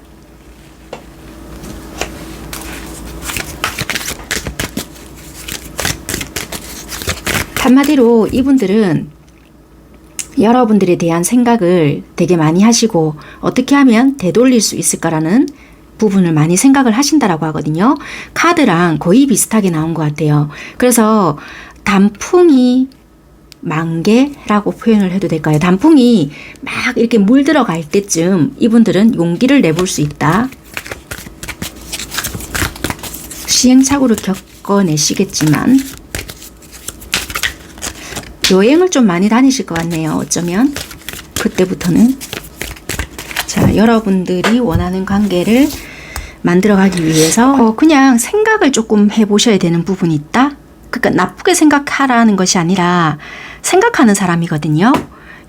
한마디로 이분들은 여러분들에 대한 생각을 되게 많이 하시고 어떻게 하면 되돌릴 수 있을까라는 부분을 많이 생각을 하신다라고 하거든요. 카드랑 거의 비슷하게 나온 것 같아요. 그래서 단풍이 만개라고 표현을 해도 될까요? 단풍이 막 이렇게 물들어갈 때쯤 이분들은 용기를 내볼 수 있다. 시행착오를 겪어내시겠지만 여행을 좀 많이 다니실 것 같네요. 어쩌면 그때부터는. 자, 여러분들이 원하는 관계를 만들어가기 위해서 그냥 생각을 조금 해보셔야 되는 부분이 있다. 그러니까 나쁘게 생각하라는 것이 아니라 생각하는 사람이거든요.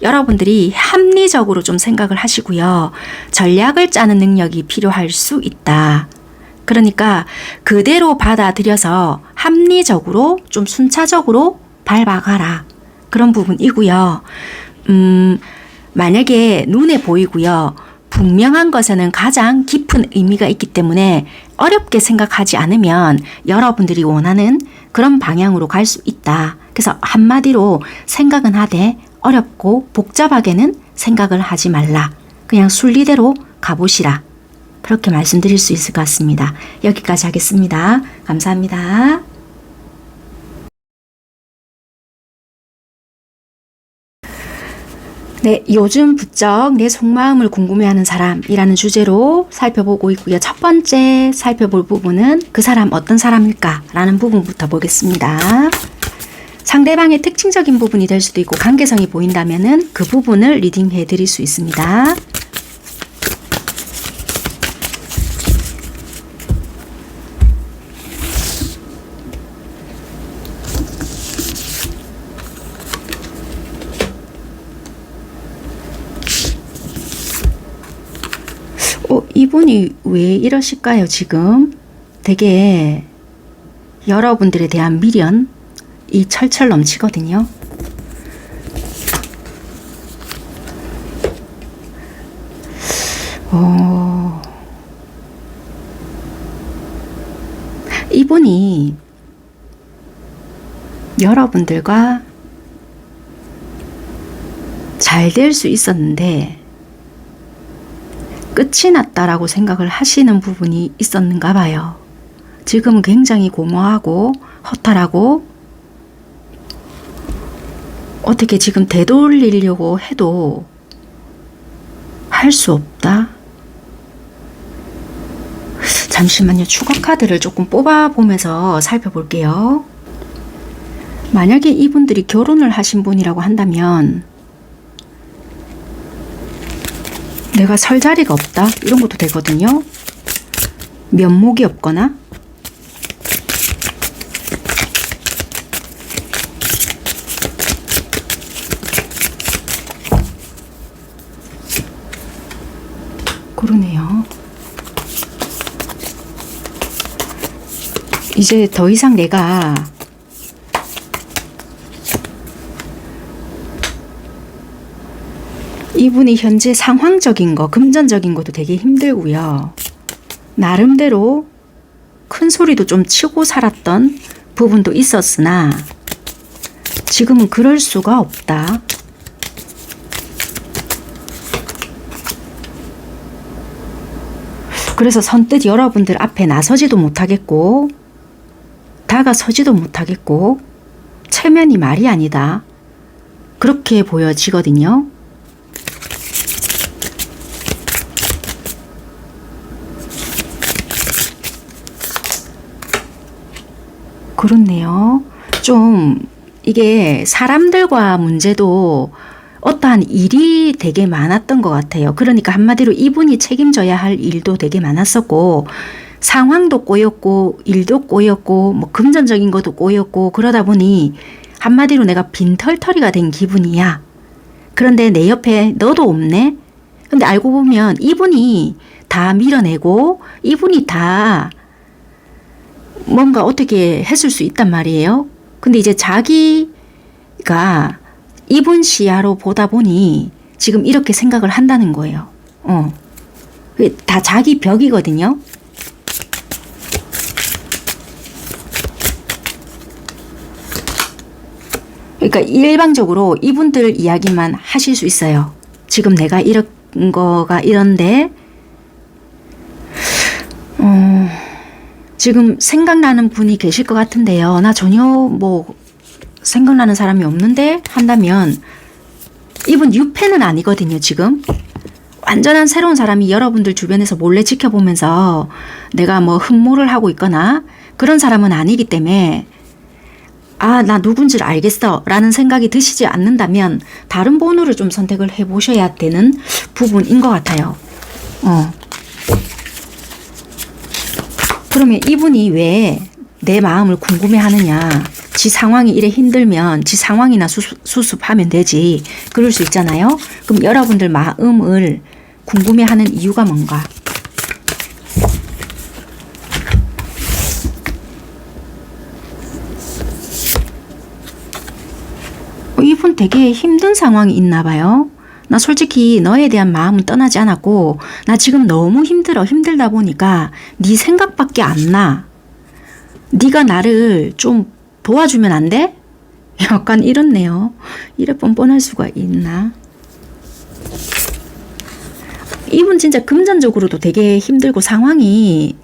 여러분들이 합리적으로 좀 생각을 하시고요. 전략을 짜는 능력이 필요할 수 있다. 그러니까 그대로 받아들여서 합리적으로 좀 순차적으로 밟아가라. 그런 부분이고요. 만약에 눈에 보이고요. 분명한 것에는 가장 깊은 의미가 있기 때문에 어렵게 생각하지 않으면 여러분들이 원하는 그런 방향으로 갈 수 있다. 그래서 한마디로 생각은 하되 어렵고 복잡하게는 생각을 하지 말라. 그냥 순리대로 가보시라. 그렇게 말씀드릴 수 있을 것 같습니다. 여기까지 하겠습니다. 감사합니다. 네, 요즘 부쩍 내 속마음을 궁금해하는 사람이라는 주제로 살펴보고 있고요. 첫 번째 살펴볼 부분은 그 사람 어떤 사람일까? 라는 부분부터 보겠습니다. 상대방의 특징적인 부분이 될 수도 있고 관계성이 보인다면은 그 부분을 리딩해 드릴 수 있습니다. 이분이 왜 이러실까요? 지금 되게 여러분들에 대한 미련이 철철 넘치거든요. 이분이 여러분들과 잘 될 수 있었는데 끝이 났다라고 생각을 하시는 부분이 있었는가 봐요. 지금은 굉장히 고무하고 허탈하고 어떻게 지금 되돌리려고 해도 할 수 없다. 잠시만요. 추가 카드를 조금 뽑아보면서 살펴볼게요. 만약에 이분들이 결혼을 하신 분이라고 한다면 내가 설 자리가 없다 이런 것도 되거든요. 면목이 없거나 그러네요. 이제 더 이상 내가 이분이 현재 상황적인 거, 금전적인 것도 되게 힘들고요. 나름대로 큰 소리도 좀 치고 살았던 부분도 있었으나 지금은 그럴 수가 없다. 그래서 선뜻 여러분들 앞에 나서지도 못하겠고 다가서지도 못하겠고 체면이 말이 아니다. 그렇게 보여지거든요. 그렇네요. 좀 이게 사람들과 문제도 어떠한 일이 되게 많았던 것 같아요. 그러니까 한마디로 이분이 책임져야 할 일도 되게 많았었고 상황도 꼬였고 일도 꼬였고 뭐 금전적인 것도 꼬였고 그러다 보니 한마디로 내가 빈털터리가 된 기분이야. 그런데 내 옆에 너도 없네. 근데 알고 보면 이분이 다 밀어내고 이분이 다 뭔가 어떻게 했을 수 있단 말이에요. 근데 이제 자기가 이분 시야로 보다 보니 지금 이렇게 생각을 한다는 거예요. 다 자기 벽이거든요. 그러니까 일방적으로 이분들 이야기만 하실 수 있어요. 지금 내가 이런 거가 이런데 지금 생각나는 분이 계실 것 같은데요. 나 전혀 뭐 생각나는 사람이 없는데 한다면 이분 유패는 아니거든요. 지금 완전한 새로운 사람이 여러분들 주변에서 몰래 지켜보면서 내가 뭐 흠모를 하고 있거나 그런 사람은 아니기 때문에 아, 나 누군지를 알겠어 라는 생각이 드시지 않는다면 다른 번호를 좀 선택을 해보셔야 되는 부분인 것 같아요. 그러면 이분이 왜 내 마음을 궁금해 하느냐. 지 상황이 이래 힘들면 지 상황이나 수습하면 되지. 그럴 수 있잖아요. 그럼 여러분들 마음을 궁금해 하는 이유가 뭔가? 이분 되게 힘든 상황이 있나 봐요. 나 솔직히 너에 대한 마음은 떠나지 않았고 나 지금 너무 힘들어. 힘들다 보니까 네 생각밖에 안 나. 네가 나를 좀 도와주면 안 돼? 약간 이렇네요. 이래 뻔뻔할 수가 있나? 이분 진짜 금전적으로도 되게 힘들고 상황이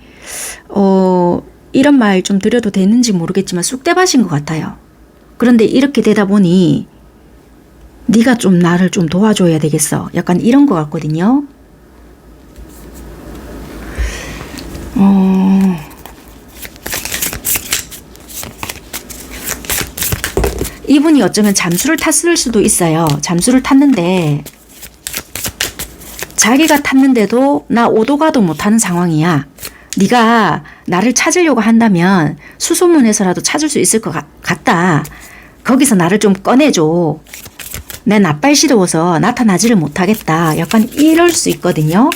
이런 말 좀 드려도 되는지 모르겠지만 쑥대밭인 것 같아요. 그런데 이렇게 되다 보니 네가 좀 나를 좀 도와줘야 되겠어. 약간 이런 것 같거든요. 이분이 어쩌면 잠수를 탔을 수도 있어요. 잠수를 탔는데 자기가 탔는데도 나 오도 가도 못하는 상황이야. 네가 나를 찾으려고 한다면 수소문해서라도 찾을 수 있을 것 같다. 거기서 나를 좀 꺼내줘. 내 낯발시러워서 나타나지를 못하겠다. 약간 이럴 수 있거든요.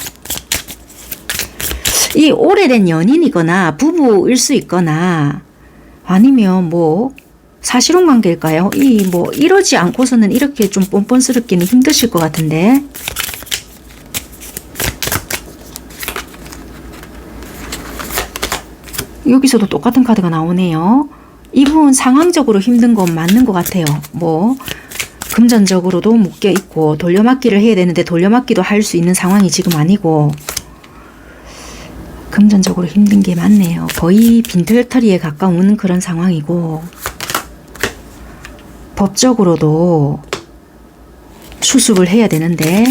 이 오래된 연인이거나 부부일 수 있거나 아니면 뭐 사실혼 관계일까요? 이러지 않고서는 이렇게 좀 뻔뻔스럽기는 힘드실 것 같은데. 여기서도 똑같은 카드가 나오네요. 이분 상황적으로 힘든 건 맞는 것 같아요. 뭐 금전적으로도 묶여 있고 돌려막기를 해야 되는데 돌려막기도 할 수 있는 상황이 지금 아니고 금전적으로 힘든 게 맞네요. 거의 빈털터리에 가까운 그런 상황이고 법적으로도 수습을 해야 되는데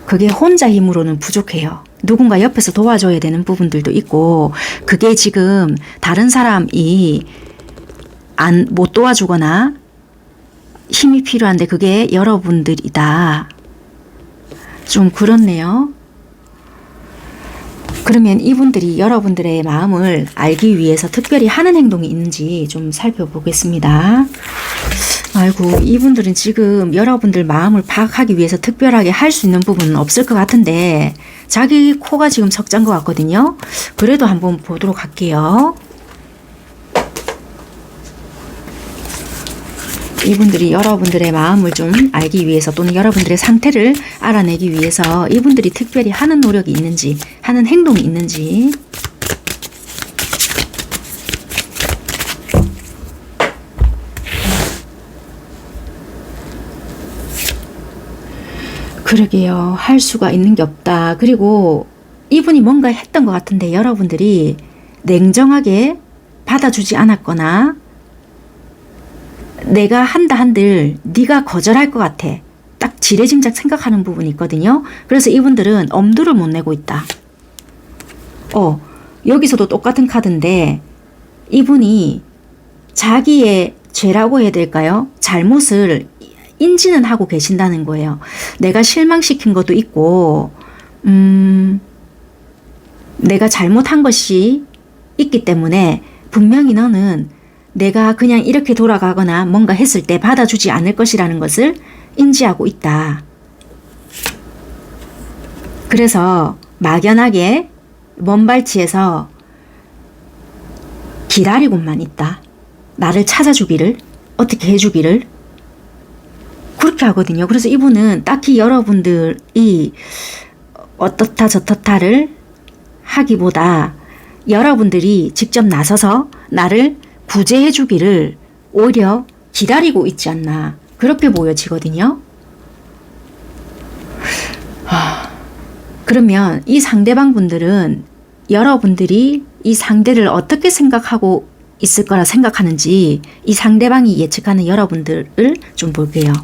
그게 혼자 힘으로는 부족해요. 누군가 옆에서 도와줘야 되는 부분들도 있고 그게 지금 다른 사람이 못 도와주거나 힘이 필요한데 그게 여러분들이다. 좀 그렇네요. 그러면 이분들이 여러분들의 마음을 알기 위해서 특별히 하는 행동이 있는지 좀 살펴보겠습니다. 아이고, 이분들은 지금 여러분들 마음을 파악하기 위해서 특별하게 할 수 있는 부분은 없을 것 같은데 자기 코가 지금 석자인 것 같거든요. 그래도 한번 보도록 할게요. 이분들이 여러분들의 마음을 좀 알기 위해서 또는 여러분들의 상태를 알아내기 위해서 이분들이 특별히 하는 노력이 있는지 하는 행동이 있는지 그러게요. 할 수가 있는 게 없다. 그리고 이분이 뭔가 했던 것 같은데 여러분들이 냉정하게 받아주지 않았거나 내가 한다 한들 네가 거절할 것 같아. 딱 지레짐작 생각하는 부분이 있거든요. 그래서 이분들은 엄두를 못 내고 있다. 여기서도 똑같은 카드인데 이분이 자기의 죄라고 해야 될까요? 잘못을 인지는 하고 계신다는 거예요. 내가 실망시킨 것도 있고 내가 잘못한 것이 있기 때문에 분명히 너는 내가 그냥 이렇게 돌아가거나 뭔가 했을 때 받아주지 않을 것이라는 것을 인지하고 있다. 그래서 막연하게 먼발치에서 기다리고만 있다. 나를 찾아주기를, 어떻게 해주기를 그렇게 하거든요. 그래서 이분은 딱히 여러분들이 어떻다 저떻다를 하기보다 여러분들이 직접 나서서 나를 구제해 주기를 오히려 기다리고 있지 않나 그렇게 보여지거든요. 그러면 이 상대방 분들은 여러분들이 이 상대를 어떻게 생각하고 있을 거라 생각하는지 이 상대방이 예측하는 여러분들을 좀 볼게요.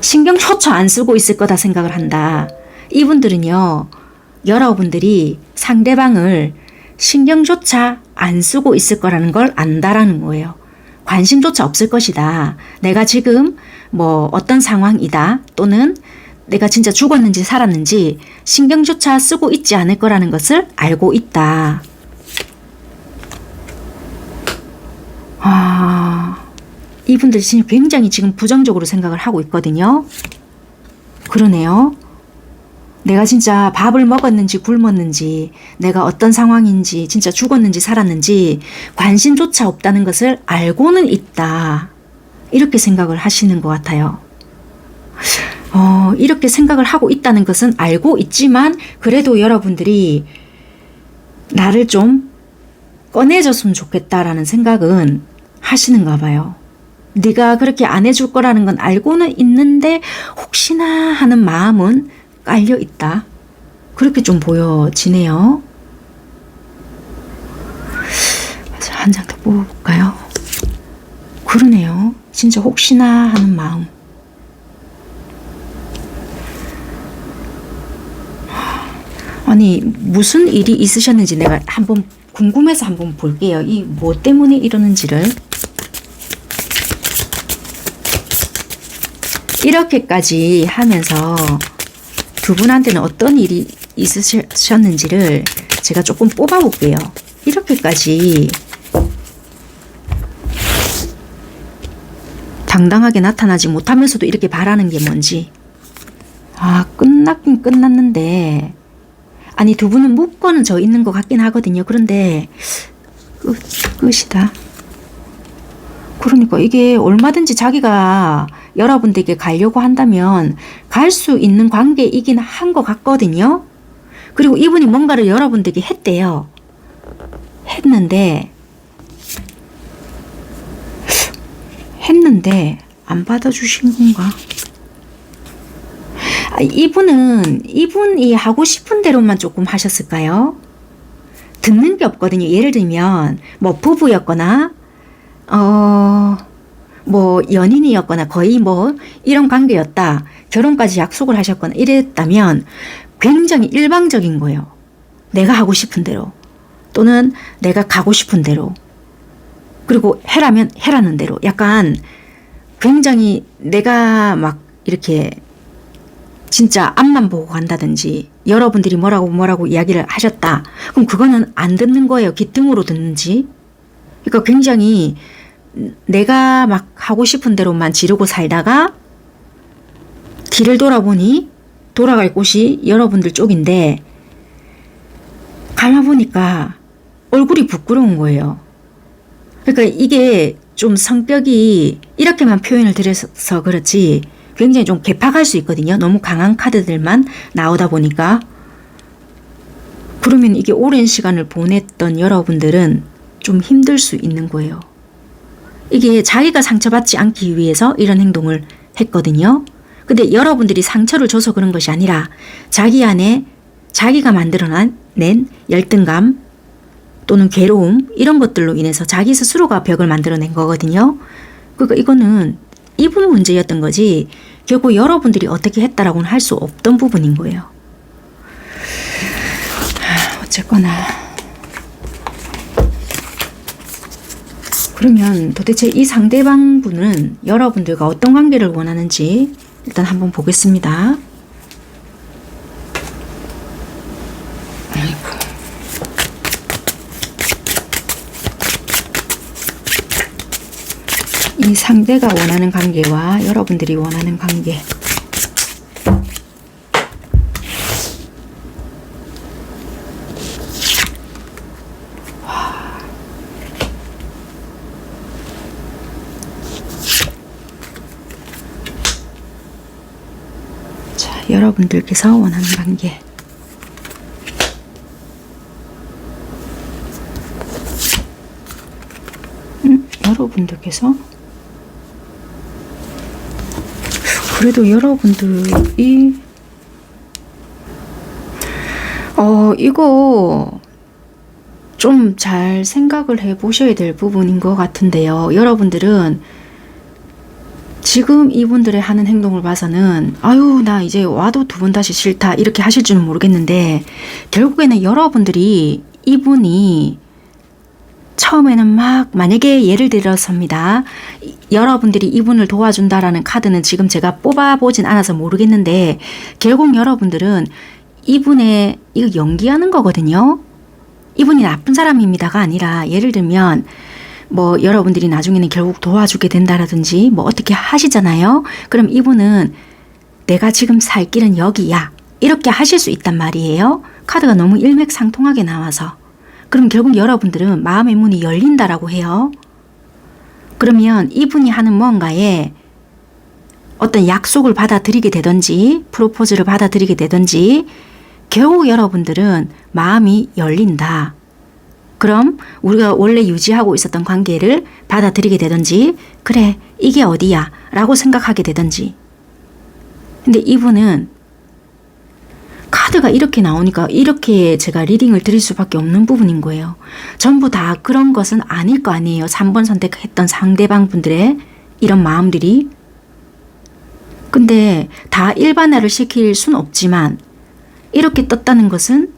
신경조차 안 쓰고 있을 거다 생각을 한다. 이분들은요. 여러분들이 상대방을 신경조차 안 쓰고 있을 거라는 걸 안다라는 거예요. 관심조차 없을 것이다. 내가 지금 뭐 어떤 상황이다. 또는 내가 진짜 죽었는지 살았는지 신경조차 쓰고 있지 않을 거라는 것을 알고 있다. 이분들 지금 굉장히 지금 부정적으로 생각을 하고 있거든요. 그러네요. 내가 진짜 밥을 먹었는지 굶었는지, 내가 어떤 상황인지, 진짜 죽었는지 살았는지 관심조차 없다는 것을 알고는 있다. 이렇게 생각을 하시는 것 같아요. 이렇게 생각을 하고 있다는 것은 알고 있지만 그래도 여러분들이 나를 좀 꺼내줬으면 좋겠다라는 생각은 하시는가 봐요. 네가 그렇게 안 해줄 거라는 건 알고는 있는데 혹시나 하는 마음은 깔려 있다. 그렇게 좀 보여지네요. 한 장 더 뽑아볼까요? 그러네요. 진짜 혹시나 하는 마음. 아니 무슨 일이 있으셨는지 내가 한번 궁금해서 한번 볼게요. 이 뭐 때문에 이러는지를. 이렇게까지 하면서 두 분한테는 어떤 일이 있으셨는지를 제가 조금 뽑아볼게요. 이렇게까지 당당하게 나타나지 못하면서도 이렇게 바라는 게 뭔지. 끝났긴 끝났는데 아니 두 분은 묶어는 져 있는 것 같긴 하거든요. 그런데 끝이다. 그러니까 이게 얼마든지 자기가 여러분들에게 가려고 한다면 갈 수 있는 관계이긴 한 것 같거든요. 그리고 이분이 뭔가를 여러분들에게 했대요. 했는데 안 받아주신 건가? 이분이 하고 싶은 대로만 조금 하셨을까요? 듣는 게 없거든요. 예를 들면 뭐 부부였거나 뭐 연인이었거나 거의 뭐 이런 관계였다. 결혼까지 약속을 하셨거나 이랬다면 굉장히 일방적인 거예요. 내가 하고 싶은 대로 또는 내가 가고 싶은 대로 그리고 해라면 해라는 대로 약간 굉장히 내가 막 이렇게 진짜 앞만 보고 간다든지 여러분들이 뭐라고 이야기를 하셨다. 그럼 그거는 안 듣는 거예요. 귀등으로 듣는지. 그러니까 굉장히 내가 막 하고 싶은 대로만 지르고 살다가 뒤를 돌아보니 돌아갈 곳이 여러분들 쪽인데 가만보니까 얼굴이 부끄러운 거예요. 그러니까 이게 좀 성격이 이렇게만 표현을 드려서 그렇지 굉장히 좀 개팍할 수 있거든요. 너무 강한 카드들만 나오다 보니까. 그러면 이게 오랜 시간을 보냈던 여러분들은 좀 힘들 수 있는 거예요. 이게 자기가 상처받지 않기 위해서 이런 행동을 했거든요. 근데 여러분들이 상처를 줘서 그런 것이 아니라 자기 안에 자기가 만들어낸 열등감 또는 괴로움 이런 것들로 인해서 자기 스스로가 벽을 만들어낸 거거든요. 그러니까 이거는 이분 문제였던 거지 결국 여러분들이 어떻게 했다라고는 할 수 없던 부분인 거예요. 어쨌거나 그러면 도대체 이 상대방 분은 여러분들과 어떤 관계를 원하는지 일단 한번 보겠습니다. 이 상대가 원하는 관계와 여러분들이 원하는 관계. 자, 여러분들께서 원하는 관계. 여러분들께서 그래도 여러분들이 이거 좀 잘 생각을 해 보셔야 될 부분인 것 같은데요. 여러분들은 지금 이분들의 하는 행동을 봐서는 아유 나 이제 와도 두 번 다시 싫다 이렇게 하실 줄은 모르겠는데 결국에는 여러분들이 이분이 처음에는 막 만약에 예를 들어서입니다. 여러분들이 이분을 도와준다라는 카드는 지금 제가 뽑아보진 않아서 모르겠는데 결국 여러분들은 이분의 이거 연기하는 거거든요. 이분이 나쁜 사람입니다가 아니라 예를 들면 뭐 여러분들이 나중에는 결국 도와주게 된다라든지 뭐 어떻게 하시잖아요. 그럼 이분은 내가 지금 살 길은 여기야 이렇게 하실 수 있단 말이에요. 카드가 너무 일맥상통하게 나와서 그럼 결국 여러분들은 마음의 문이 열린다라고 해요. 그러면 이분이 하는 뭔가에 어떤 약속을 받아들이게 되든지 프로포즈를 받아들이게 되든지 결국 여러분들은 마음이 열린다. 그럼 우리가 원래 유지하고 있었던 관계를 받아들이게 되든지 그래 이게 어디야 라고 생각하게 되든지. 근데 이분은 카드가 이렇게 나오니까 이렇게 제가 리딩을 드릴 수밖에 없는 부분인 거예요. 전부 다 그런 것은 아닐 거 아니에요. 3번 선택했던 상대방 분들의 이런 마음들이. 근데 다 일반화를 시킬 순 없지만 이렇게 떴다는 것은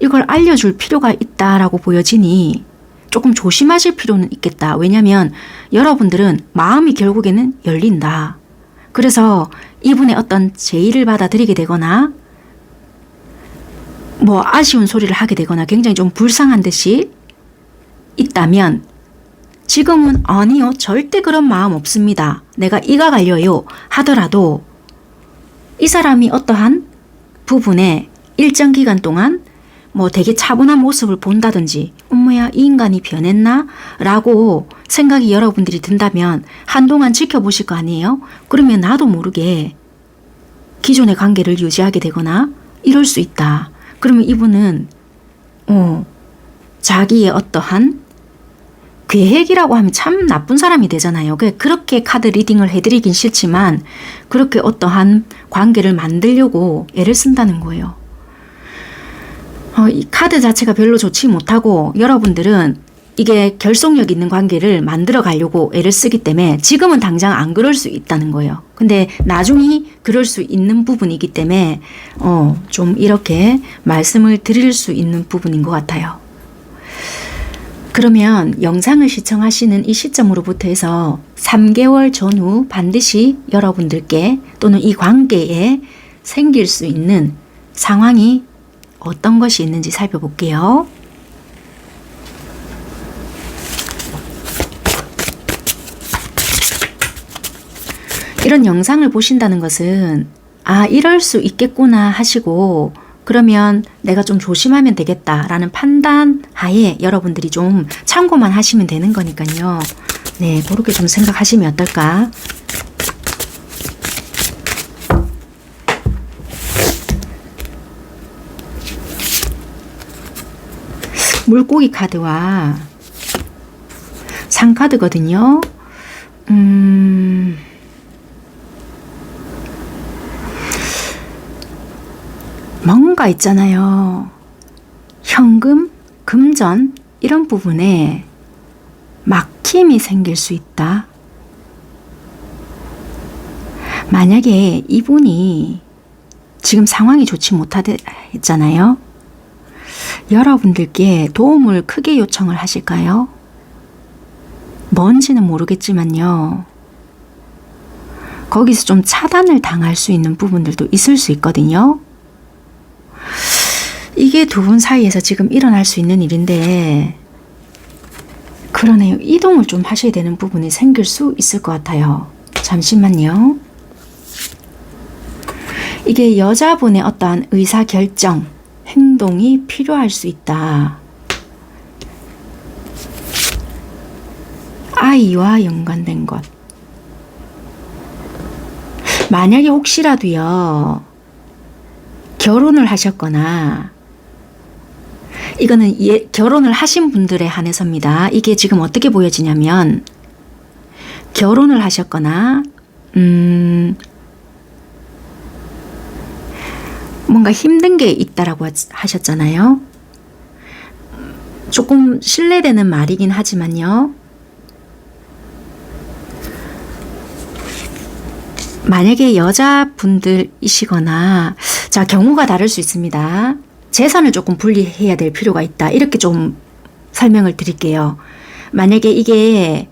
이걸 알려줄 필요가 있다라고 보여지니 조금 조심하실 필요는 있겠다. 왜냐하면 여러분들은 마음이 결국에는 열린다. 그래서 이분의 어떤 제의를 받아들이게 되거나 뭐 아쉬운 소리를 하게 되거나 굉장히 좀 불쌍한 듯이 있다면 지금은 아니요 절대 그런 마음 없습니다. 내가 이가 갈려요 하더라도 이 사람이 어떠한 부분에 일정 기간 동안 뭐 되게 차분한 모습을 본다든지 엄마야 이 인간이 변했나? 라고 생각이 여러분들이 든다면 한동안 지켜보실 거 아니에요? 그러면 나도 모르게 기존의 관계를 유지하게 되거나 이럴 수 있다. 그러면 이분은 자기의 어떠한 계획이라고 하면 참 나쁜 사람이 되잖아요. 그렇게 카드 리딩을 해드리긴 싫지만 그렇게 어떠한 관계를 만들려고 애를 쓴다는 거예요. 이 카드 자체가 별로 좋지 못하고 여러분들은 이게 결속력 있는 관계를 만들어 가려고 애를 쓰기 때문에 지금은 당장 안 그럴 수 있다는 거예요. 근데 나중에 그럴 수 있는 부분이기 때문에 좀 이렇게 말씀을 드릴 수 있는 부분인 것 같아요. 그러면 영상을 시청하시는 이 시점으로부터 해서 3개월 전후 반드시 여러분들께 또는 이 관계에 생길 수 있는 상황이 어떤 것이 있는지 살펴볼게요. 이런 영상을 보신다는 것은 이럴 수 있겠구나 하시고 그러면 내가 좀 조심하면 되겠다라는 판단 하에 여러분들이 좀 참고만 하시면 되는 거니까요. 네, 그렇게 좀 생각하시면 어떨까? 물고기 카드와 상 카드거든요. 뭔가 있잖아요. 현금, 금전 이런 부분에 막힘이 생길 수 있다. 만약에 이분이 지금 상황이 좋지 못하잖아요. 여러분들께 도움을 크게 요청을 하실까요? 뭔지는 모르겠지만요. 거기서 좀 차단을 당할 수 있는 부분들도 있을 수 있거든요. 이게 두 분 사이에서 지금 일어날 수 있는 일인데 그러네요. 이동을 좀 하셔야 되는 부분이 생길 수 있을 것 같아요. 잠시만요. 이게 여자분의 어떠한 의사결정, 행동이 필요할 수 있다. 아이와 연관된 것. 만약에 혹시라도요. 결혼을 하셨거나 이거는 결혼을 하신 분들에 한해서입니다. 이게 지금 어떻게 보여지냐면 결혼을 하셨거나 뭔가 힘든 게 있다라고 하셨잖아요. 조금 신뢰되는 말이긴 하지만요. 만약에 여자분들이시거나 자 경우가 다를 수 있습니다. 재산을 조금 분리해야 될 필요가 있다. 이렇게 좀 설명을 드릴게요. 만약에 이게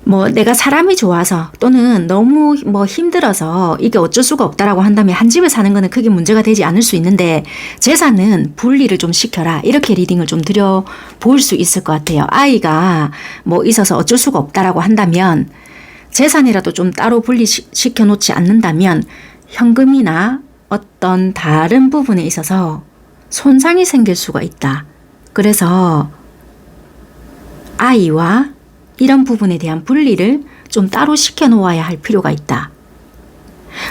뭐 내가 사람이 좋아서 또는 너무 뭐 힘들어서 이게 어쩔 수가 없다라고 한다면 한 집에 사는 거는 크게 문제가 되지 않을 수 있는데 재산은 분리를 좀 시켜라. 이렇게 리딩을 좀 드려 볼 수 있을 것 같아요. 아이가 뭐 있어서 어쩔 수가 없다라고 한다면 재산이라도 좀 따로 분리시켜 놓지 않는다면 현금이나 어떤 다른 부분에 있어서 손상이 생길 수가 있다. 그래서 아이와 이런 부분에 대한 분리를 좀 따로 시켜 놓아야 할 필요가 있다.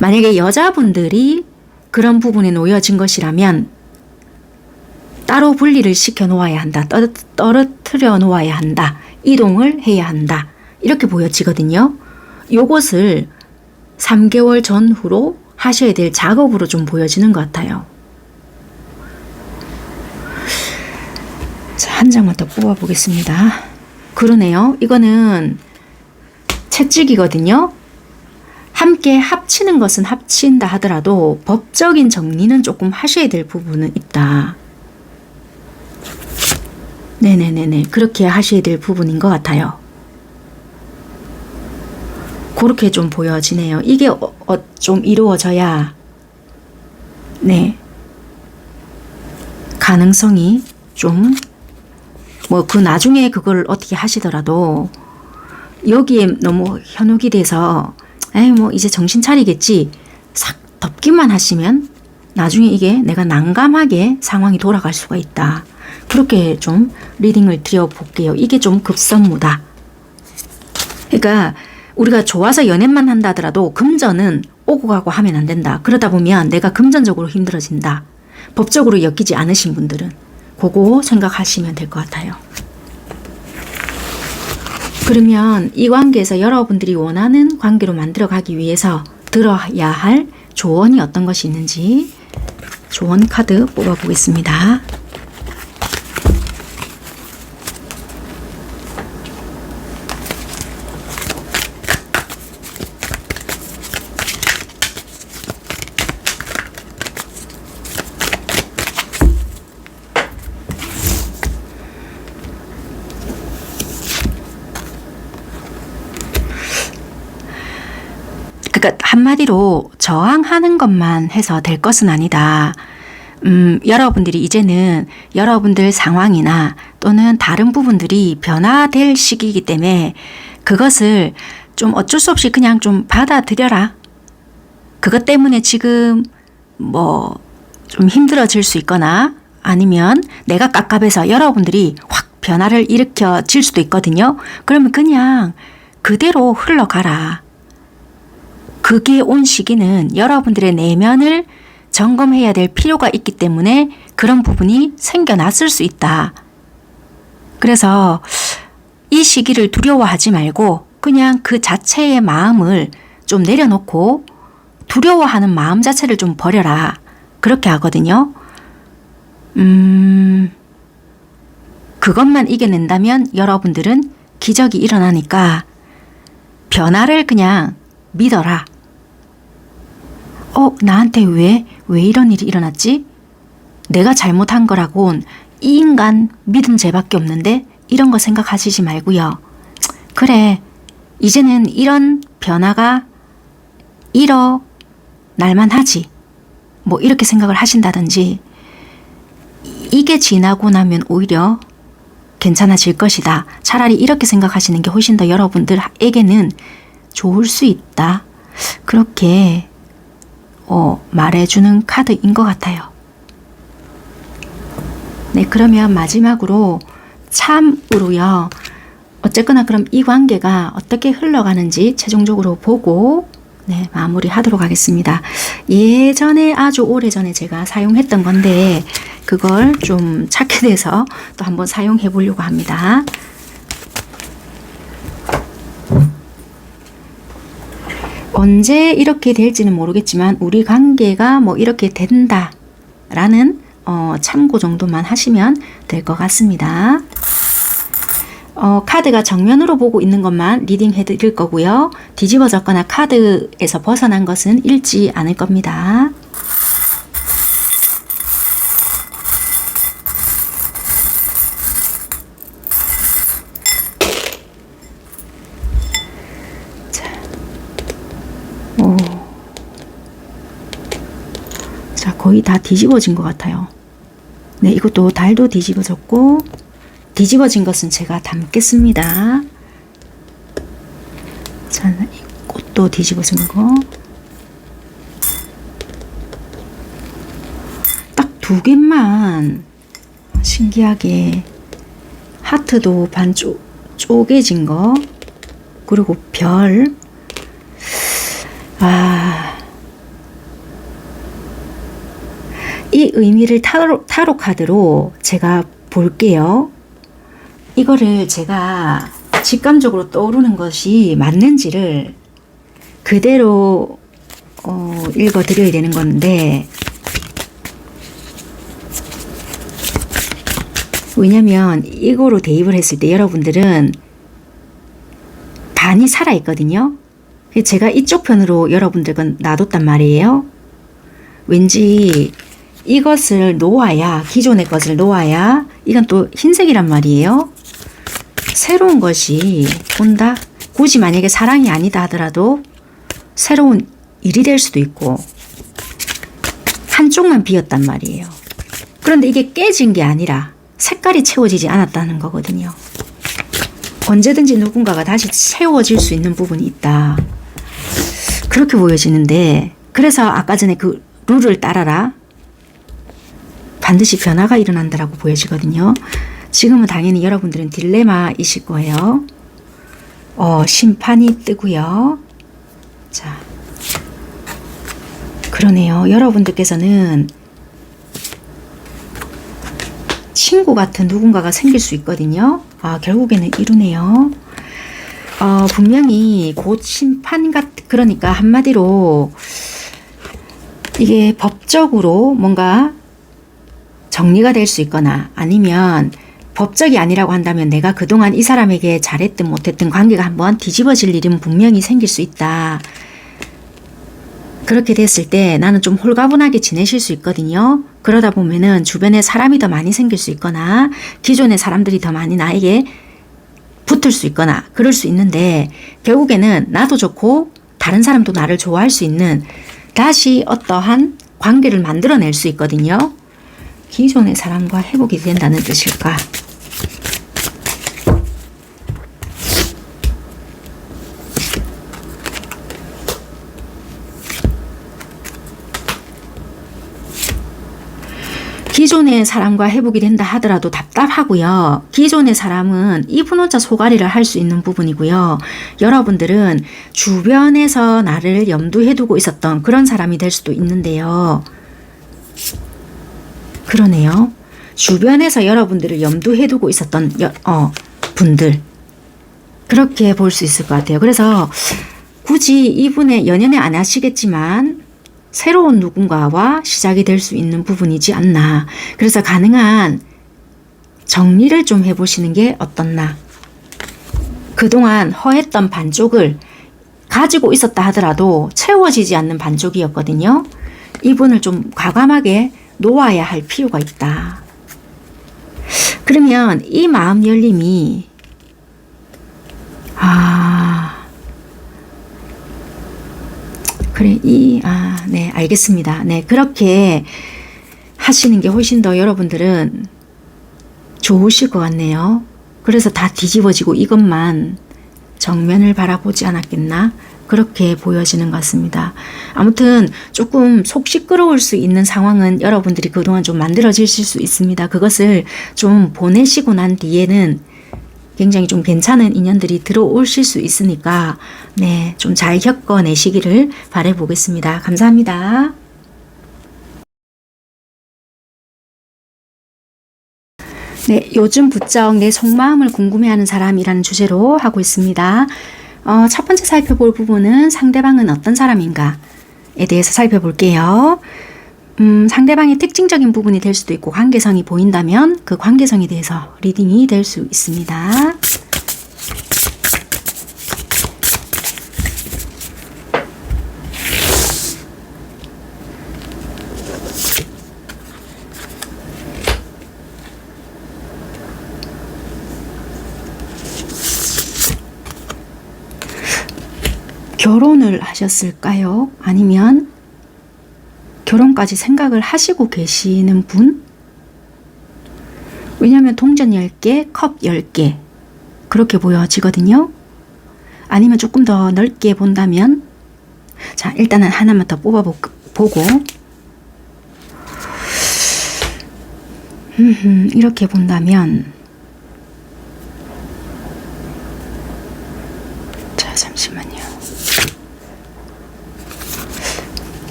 만약에 여자분들이 그런 부분에 놓여진 것이라면 따로 분리를 시켜 놓아야 한다. 떨어뜨려 놓아야 한다. 이동을 해야 한다. 이렇게 보여지거든요. 요것을 3개월 전후로 하셔야 될 작업으로 좀 보여지는 것 같아요. 자, 한 장만 더 뽑아 보겠습니다. 그러네요. 이거는 채찍이거든요. 함께 합치는 것은 합친다 하더라도 법적인 정리는 조금 하셔야 될 부분은 있다. 네네네네. 그렇게 하셔야 될 부분인 것 같아요. 그렇게 좀 보여지네요. 이게 좀 이루어져야 네 가능성이 좀 뭐 그 나중에 그걸 어떻게 하시더라도 여기에 너무 현혹이 돼서 에이 뭐 이제 정신 차리겠지 싹 덮기만 하시면 나중에 이게 내가 난감하게 상황이 돌아갈 수가 있다. 그렇게 좀 리딩을 드려볼게요. 이게 좀 급선무다. 그러니까 우리가 좋아서 연애만 한다 하더라도 금전은 오고 가고 하면 안 된다. 그러다 보면 내가 금전적으로 힘들어진다. 법적으로 엮이지 않으신 분들은 그거 생각하시면 될 것 같아요. 그러면 이 관계에서 여러분들이 원하는 관계로 만들어가기 위해서 들어야 할 조언이 어떤 것이 있는지 조언 카드 뽑아보겠습니다. 그러니까 한마디로 저항하는 것만 해서 될 것은 아니다. 여러분들이 이제는 여러분들 상황이나 또는 다른 부분들이 변화될 시기이기 때문에 그것을 좀 어쩔 수 없이 그냥 좀 받아들여라. 그것 때문에 지금 뭐 좀 힘들어질 수 있거나 아니면 내가 깝깝해서 여러분들이 확 변화를 일으켜질 수도 있거든요. 그러면 그냥 그대로 흘러가라. 그게 온 시기는 여러분들의 내면을 점검해야 될 필요가 있기 때문에 그런 부분이 생겨났을 수 있다. 그래서 이 시기를 두려워하지 말고 그냥 그 자체의 마음을 좀 내려놓고 두려워하는 마음 자체를 좀 버려라. 그렇게 하거든요. 그것만 이겨낸다면 여러분들은 기적이 일어나니까 변화를 그냥 믿어라. 나한테 왜 이런 일이 일어났지? 내가 잘못한 거라곤 이 인간 믿음 죄밖에 없는데 이런 거 생각하시지 말고요. 그래, 이제는 이런 변화가 일어날만 하지. 뭐 이렇게 생각을 하신다든지 이게 지나고 나면 오히려 괜찮아질 것이다. 차라리 이렇게 생각하시는 게 훨씬 더 여러분들에게는 좋을 수 있다. 그렇게 말해주는 카드인 것 같아요. 네, 그러면 마지막으로 참으로요. 어쨌거나 그럼 이 관계가 어떻게 흘러가는지 최종적으로 보고 네, 마무리하도록 하겠습니다. 예전에 아주 오래전에 제가 사용했던 건데 그걸 좀 찾게 돼서 또 한번 사용해 보려고 합니다. 언제 이렇게 될지는 모르겠지만 우리 관계가 뭐 이렇게 된다 라는 참고 정도만 하시면 될 것 같습니다. 카드가 정면으로 보고 있는 것만 리딩 해드릴 거고요. 뒤집어졌거나 카드에서 벗어난 것은 읽지 않을 겁니다. 거의 다 뒤집어진 것 같아요. 네, 이것도 달도 뒤집어졌고, 뒤집어진 것은 제가 담겠습니다. 자, 이 꽃도 뒤집어진 거. 딱 두 개만 신기하게 하트도 반 쪼개진 거, 그리고 별. 이 의미를 타로 카드로 제가 볼게요. 이거를 제가 직감적으로 떠오르는 것이 맞는지를 그대로 읽어 드려야 되는 건데, 왜냐면 이거로 대입을 했을 때 여러분들은 반이 살아있거든요. 제가 이쪽 편으로 여러분들은 놔뒀단 말이에요. 왠지 이것을 놓아야, 기존의 것을 놓아야, 이건 또 흰색이란 말이에요. 새로운 것이 온다. 굳이 만약에 사랑이 아니다 하더라도 새로운 일이 될 수도 있고, 한쪽만 비었단 말이에요. 그런데 이게 깨진 게 아니라 색깔이 채워지지 않았다는 거거든요. 언제든지 누군가가 다시 채워질 수 있는 부분이 있다. 그렇게 보여지는데, 그래서 아까 전에 그 룰을 따라라. 반드시 변화가 일어난다라고 보여지거든요. 지금은 당연히 여러분들은 딜레마이실 거예요. 심판이 뜨고요. 자, 그러네요. 여러분들께서는 친구 같은 누군가가 생길 수 있거든요. 결국에는 이루네요. 분명히 곧 그러니까 한마디로 이게 법적으로 뭔가 정리가 될 수 있거나, 아니면 법적이 아니라고 한다면 내가 그동안 이 사람에게 잘했든 못했든 관계가 한번 뒤집어질 일은 분명히 생길 수 있다. 그렇게 됐을 때 나는 좀 홀가분하게 지내실 수 있거든요. 그러다 보면은 주변에 사람이 더 많이 생길 수 있거나, 기존의 사람들이 더 많이 나에게 붙을 수 있거나 그럴 수 있는데, 결국에는 나도 좋고 다른 사람도 나를 좋아할 수 있는 다시 어떠한 관계를 만들어낼 수 있거든요. 기존의 사람과 회복이 된다는 뜻일까? 기존의 사람과 회복이 된다 하더라도 답답하고요. 기존의 사람은 이분 혼자 소가리를 할 수 있는 부분이고요. 여러분들은 주변에서 나를 염두에 두고 있었던 그런 사람이 될 수도 있는데요. 그러네요. 주변에서 여러분들을 염두에 두고 있었던 분들, 그렇게 볼 수 있을 것 같아요. 그래서 굳이 이분의 연연해 안 하시겠지만 새로운 누군가와 시작이 될 수 있는 부분이지 않나. 그래서 가능한 정리를 좀 해보시는 게 어떻나. 그동안 허했던 반쪽을 가지고 있었다 하더라도 채워지지 않는 반쪽이었거든요. 이분을 좀 과감하게 놓아야 할 필요가 있다. 그러면 이 마음 열림이 그래, 네, 알겠습니다. 네, 그렇게 하시는 게 훨씬 더 여러분들은 좋으실 것 같네요. 그래서 다 뒤집어지고 이것만 정면을 바라보지 않았겠나? 그렇게 보여지는 것 같습니다. 아무튼 조금 속 시끄러울 수 있는 상황은 여러분들이 그동안 좀 만들어질 수 있습니다. 그것을 좀 보내시고 난 뒤에는 굉장히 좀 괜찮은 인연들이 들어오실 수 있으니까, 네, 좀 잘 겪어내시기를 바라보겠습니다. 감사합니다. 네, 요즘 부쩍 내 속마음을 궁금해하는 사람이라는 주제로 하고 있습니다. 첫 번째 살펴볼 부분은 상대방은 어떤 사람인가에 대해서 살펴볼게요. 상대방의 특징적인 부분이 될 수도 있고, 관계성이 보인다면 그 관계성에 대해서 리딩이 될 수 있습니다. 결혼을 하셨을까요? 아니면 결혼까지 생각을 하시고 계시는 분? 왜냐하면 동전 10개, 컵 10개 그렇게 보여지거든요. 아니면 조금 더 넓게 본다면, 자, 일단은 하나만 더 뽑아보고 이렇게 본다면, 자, 잠시만요.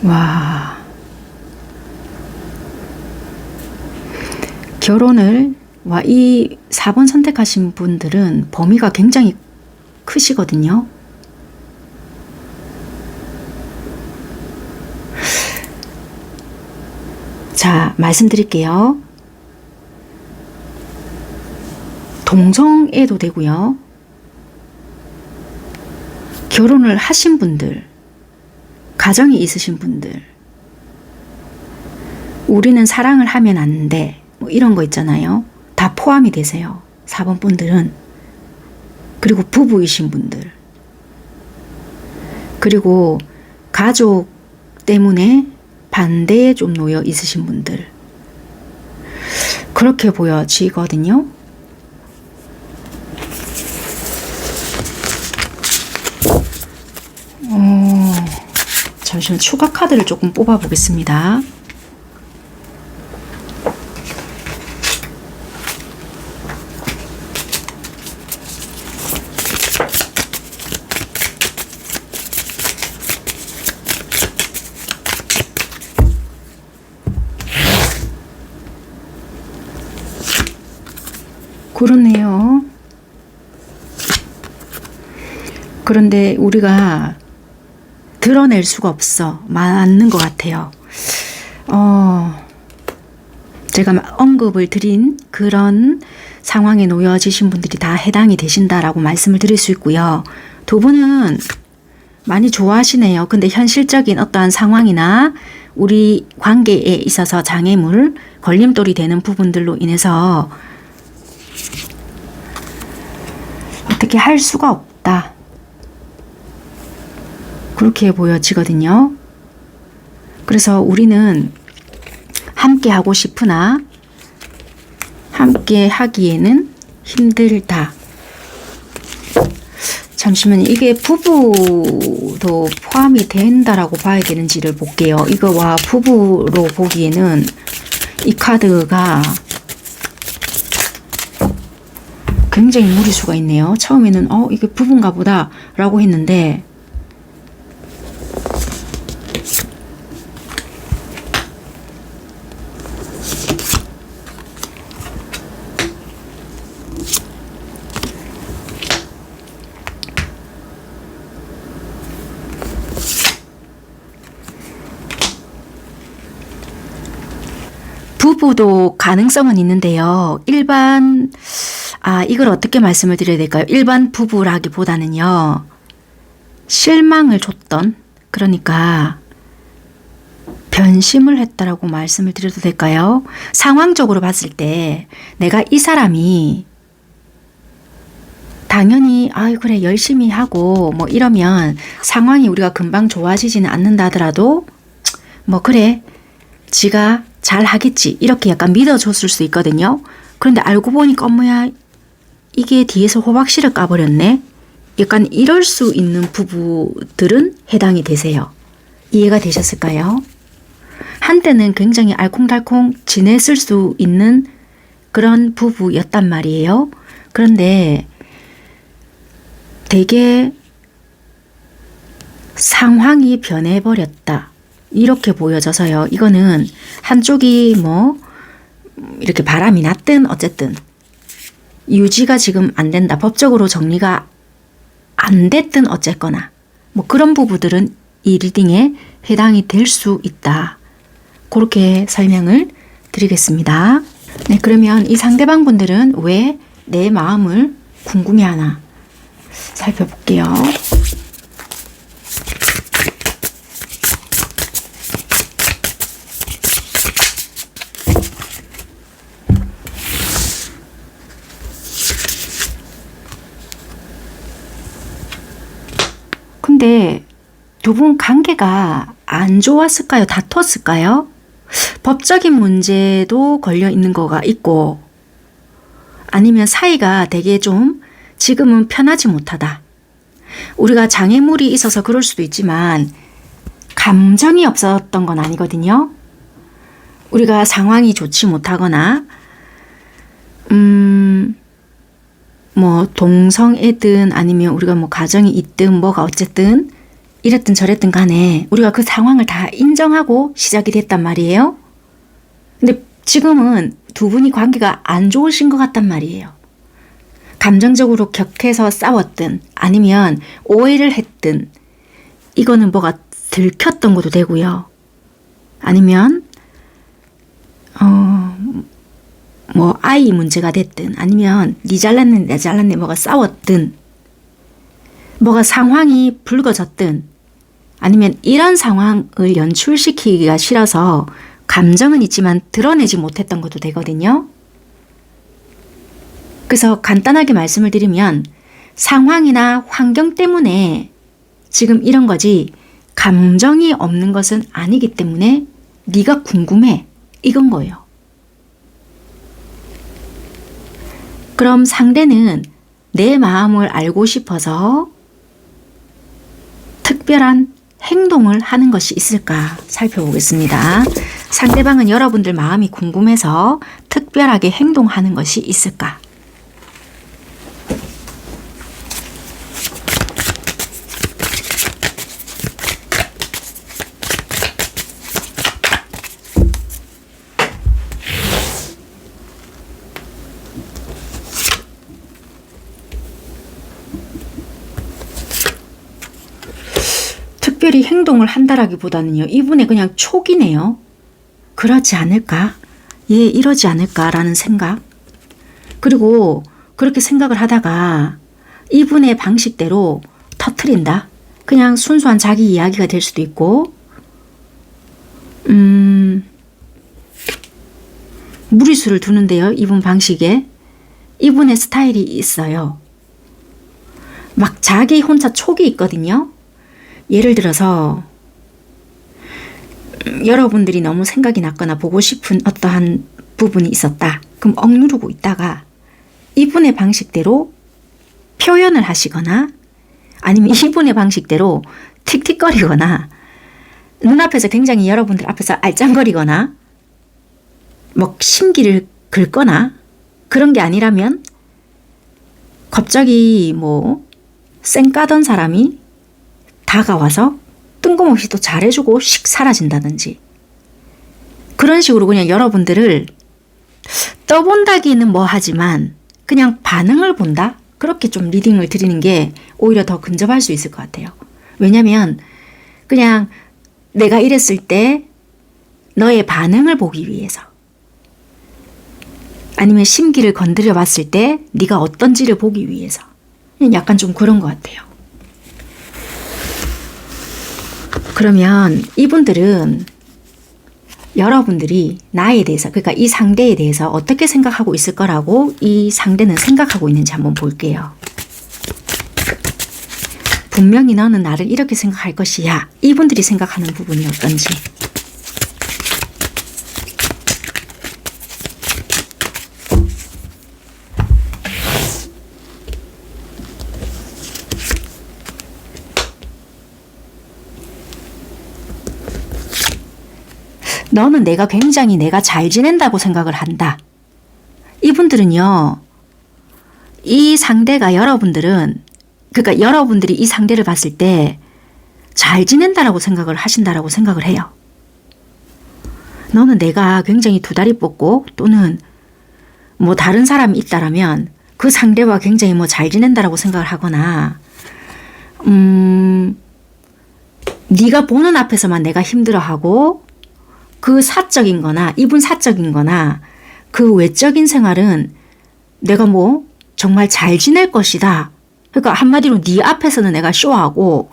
와, 이 4번 선택하신 분들은 범위가 굉장히 크시거든요. 자, 말씀드릴게요. 동성애도 되고요. 결혼을 하신 분들, 가정이 있으신 분들, 우리는 사랑을 하면 안 돼, 뭐 이런 거 있잖아요. 다 포함이 되세요. 4번 분들은. 그리고 부부이신 분들, 그리고 가족 때문에 반대에 좀 놓여 있으신 분들, 그렇게 보여지거든요. 잠시만 추가 카드를 조금 뽑아 보겠습니다. 그렇네요. 그런데 우리가 드러낼 수가 없어. 맞는 것 같아요. 제가 언급을 드린 그런 상황에 놓여지신 분들이 다 해당이 되신다라고 말씀을 드릴 수 있고요. 두 분은 많이 좋아하시네요. 근데 현실적인 어떠한 상황이나 우리 관계에 있어서 장애물, 걸림돌이 되는 부분들로 인해서 어떻게 할 수가 없다. 그렇게 보여지거든요. 그래서 우리는 함께 하고 싶으나 함께 하기에는 힘들다. 잠시만요. 이게 부부도 포함이 된다라고 봐야 되는지를 볼게요. 이거와 부부로 보기에는 이 카드가 굉장히 무리수가 있네요. 처음에는 이게 부부인가 보다 라고 했는데, 부부도 가능성은 있는데요. 이걸 어떻게 말씀을 드려야 될까요? 일반 부부라기보다는요, 실망을 줬던, 그러니까 변심을 했다라고 말씀을 드려도 될까요? 상황적으로 봤을 때 내가 이 사람이 당연히 그래 열심히 하고 뭐 이러면 상황이 우리가 금방 좋아지지는 않는다 하더라도 뭐 그래 지가 잘 하겠지 이렇게 약간 믿어줬을 수 있거든요. 그런데 알고 보니까 뭐야 이게 뒤에서 호박씨를 까버렸네. 약간 이럴 수 있는 부부들은 해당이 되세요. 이해가 되셨을까요? 한때는 굉장히 알콩달콩 지냈을 수 있는 그런 부부였단 말이에요. 그런데 되게 상황이 변해버렸다. 이렇게 보여져서요. 이거는 한쪽이 뭐 이렇게 바람이 났든 어쨌든 유지가 지금 안 된다. 법적으로 정리가 안 됐든 어쨌거나 뭐 그런 부부들은 이 리딩에 해당이 될 수 있다. 그렇게 설명을 드리겠습니다. 네, 그러면 이 상대방 분들은 왜 내 마음을 궁금해하나 살펴볼게요. 근데 두 분 관계가 안 좋았을까요? 다퉜을까요? 법적인 문제도 걸려 있는 거가 있고, 아니면 사이가 되게 좀 지금은 편하지 못하다. 우리가 장애물이 있어서 그럴 수도 있지만 감정이 없었던 건 아니거든요. 우리가 상황이 좋지 못하거나 뭐 동성애든 아니면 우리가 뭐 가정이 있든 뭐가 어쨌든 이랬든 저랬든 간에 우리가 그 상황을 다 인정하고 시작이 됐단 말이에요. 근데 지금은 두 분이 관계가 안 좋으신 것 같단 말이에요. 감정적으로 격해서 싸웠든 아니면 오해를 했든 이거는 뭐가 들켰던 것도 되고요. 아니면 뭐 아이 문제가 됐든 아니면 니 잘났네 내 잘났네 뭐가 싸웠든 뭐가 상황이 불거졌든 아니면 이런 상황을 연출시키기가 싫어서 감정은 있지만 드러내지 못했던 것도 되거든요. 그래서 간단하게 말씀을 드리면 상황이나 환경 때문에 지금 이런 거지 감정이 없는 것은 아니기 때문에 네가 궁금해 이건 거예요. 그럼 상대는 내 마음을 알고 싶어서 특별한 행동을 하는 것이 있을까 살펴보겠습니다. 상대방은 여러분들 마음이 궁금해서 특별하게 행동하는 것이 있을까? 특별히 행동을 한다라기보다는요. 이분의 그냥 촉이네요. 그렇지 않을까? 이러지 않을까라는 생각. 그리고 그렇게 생각을 하다가 이분의 방식대로 터트린다. 그냥 순수한 자기 이야기가 될 수도 있고 무리수를 두는데요. 이분 방식에. 이분의 스타일이 있어요. 막 자기 혼자 촉이 있거든요. 예를 들어서 여러분들이 너무 생각이 났거나 보고 싶은 어떠한 부분이 있었다. 그럼 억누르고 있다가 이분의 방식대로 표현을 하시거나 아니면 이분의 방식대로 틱틱거리거나 눈앞에서 굉장히 여러분들 앞에서 알짱거리거나 뭐 심기를 긁거나 그런 게 아니라면 갑자기 뭐 쌩 까던 사람이 다가와서 뜬금없이 또 잘해주고 씩 사라진다든지 그런 식으로 그냥 여러분들을 떠본다기는 뭐 하지만 그냥 반응을 본다? 그렇게 좀 리딩을 드리는 게 오히려 더 근접할 수 있을 것 같아요. 왜냐면 그냥 내가 이랬을 때 너의 반응을 보기 위해서 아니면 심기를 건드려 봤을 때 네가 어떤지를 보기 위해서 약간 좀 그런 것 같아요. 그러면 이분들은 여러분들이 나에 대해서 그러니까 이 상대에 대해서 어떻게 생각하고 있을 거라고 이 상대는 생각하고 있는지 한번 볼게요. 분명히 너는 나를 이렇게 생각할 것이야. 이분들이 생각하는 부분이 어떤지. 너는 굉장히 내가 잘 지낸다고 생각을 한다. 이분들은요. 이 상대가 그러니까 여러분들이 이 상대를 봤을 때 잘 지낸다라고 생각을 하신다라고 생각을 해요. 너는 내가 굉장히 두 다리 뻗고 또는 뭐 다른 사람이 있다라면 그 상대와 굉장히 뭐 잘 지낸다라고 생각을 하거나 네가 보는 앞에서만 내가 힘들어하고 그 사적인 거나 이분 사적인 거나 그 외적인 생활은 내가 뭐 정말 잘 지낼 것이다. 그러니까 한마디로 네 앞에서는 내가 쇼하고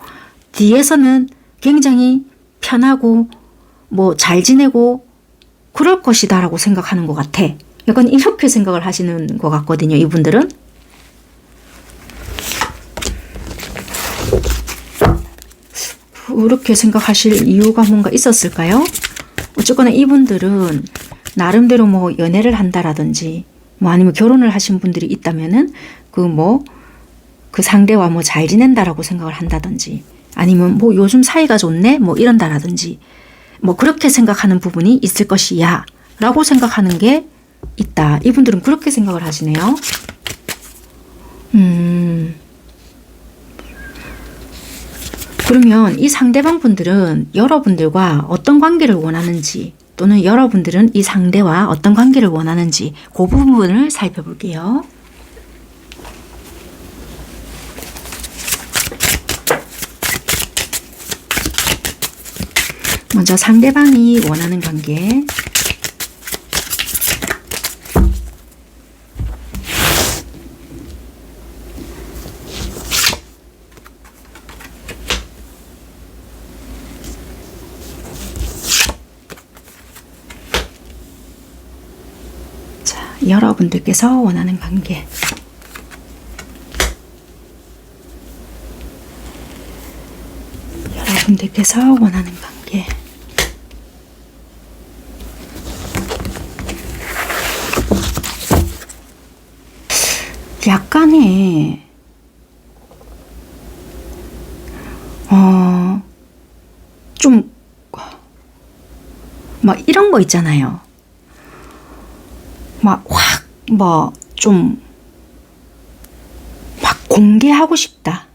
뒤에서는 굉장히 편하고 뭐 잘 지내고 그럴 것이다 라고 생각하는 것 같아. 약간 이렇게 생각을 하시는 것 같거든요. 이분들은. 그렇게 생각하실 이유가 뭔가 있었을까요? 어쨌거나 이분들은 나름대로 뭐 연애를 한다라든지 뭐 아니면 결혼을 하신 분들이 있다면은 그 상대와 뭐 잘 지낸다라고 생각을 한다든지 아니면 뭐 요즘 사이가 좋네 뭐 이런다라든지 뭐 그렇게 생각하는 부분이 있을 것이야 라고 생각하는 게 있다. 이분들은 그렇게 생각을 하시네요. 그러면 이 상대방 분들은 여러분들과 어떤 관계를 원하는지 또는 여러분들은 이 상대와 어떤 관계를 원하는지 그 부분을 살펴볼게요. 먼저 상대방이 원하는 관계. 자, 여러분들께서 원하는 관계. 여러분들께서 원하는 관계. 약간의 좀 막 이런 거 있잖아요. 막 확 뭐 좀 막 공개하고 싶다.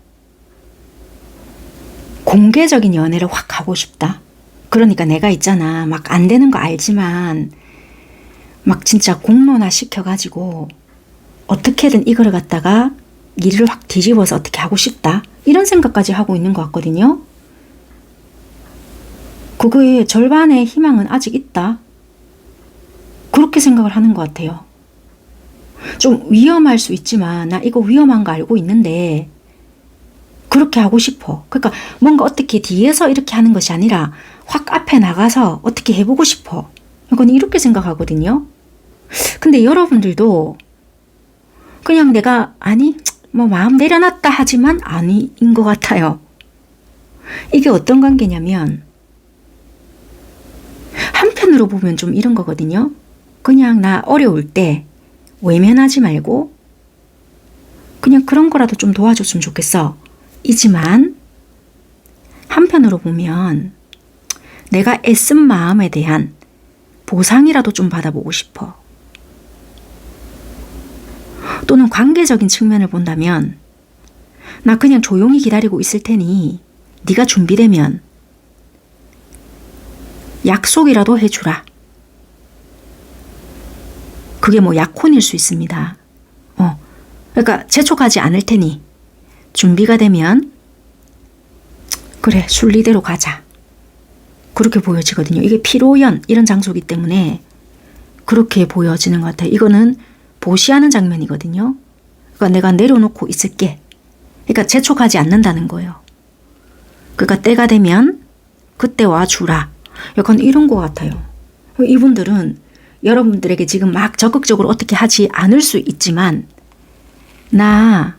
공개적인 연애를 확 하고 싶다. 그러니까 내가 있잖아. 막 안 되는 거 알지만 막 진짜 공론화 시켜가지고 어떻게든 이거를 갖다가 일을 확 뒤집어서 어떻게 하고 싶다. 이런 생각까지 하고 있는 것 같거든요. 그거의 절반의 희망은 아직 있다. 그렇게 생각을 하는 것 같아요. 좀 위험할 수 있지만 나 이거 위험한 거 알고 있는데 그렇게 하고 싶어. 그러니까 뭔가 어떻게 뒤에서 이렇게 하는 것이 아니라 확 앞에 나가서 어떻게 해보고 싶어. 이건 이렇게 생각하거든요. 근데 여러분들도 그냥 내가 아니 뭐 마음 내려놨다 하지만 아니인 것 같아요. 이게 어떤 관계냐면 한편으로 보면 좀 이런 거거든요. 그냥 나 어려울 때 외면하지 말고 그냥 그런 거라도 좀 도와줬으면 좋겠어. 이지만 한편으로 보면 내가 애쓴 마음에 대한 보상이라도 좀 받아보고 싶어. 또는 관계적인 측면을 본다면 나 그냥 조용히 기다리고 있을 테니 네가 준비되면 약속이라도 해주라. 그게 뭐 약혼일 수 있습니다. 그러니까 재촉하지 않을 테니 준비가 되면 그래 순리대로 가자. 그렇게 보여지거든요. 이게 피로연 이런 장소이기 때문에 그렇게 보여지는 것 같아요. 이거는 보시하는 장면이거든요. 그러니까 내가 내려놓고 있을게. 그러니까 재촉하지 않는다는 거예요. 그러니까 때가 되면 그때 와주라. 약간 이런 것 같아요. 이분들은 여러분들에게 지금 막 적극적으로 어떻게 하지 않을 수 있지만 나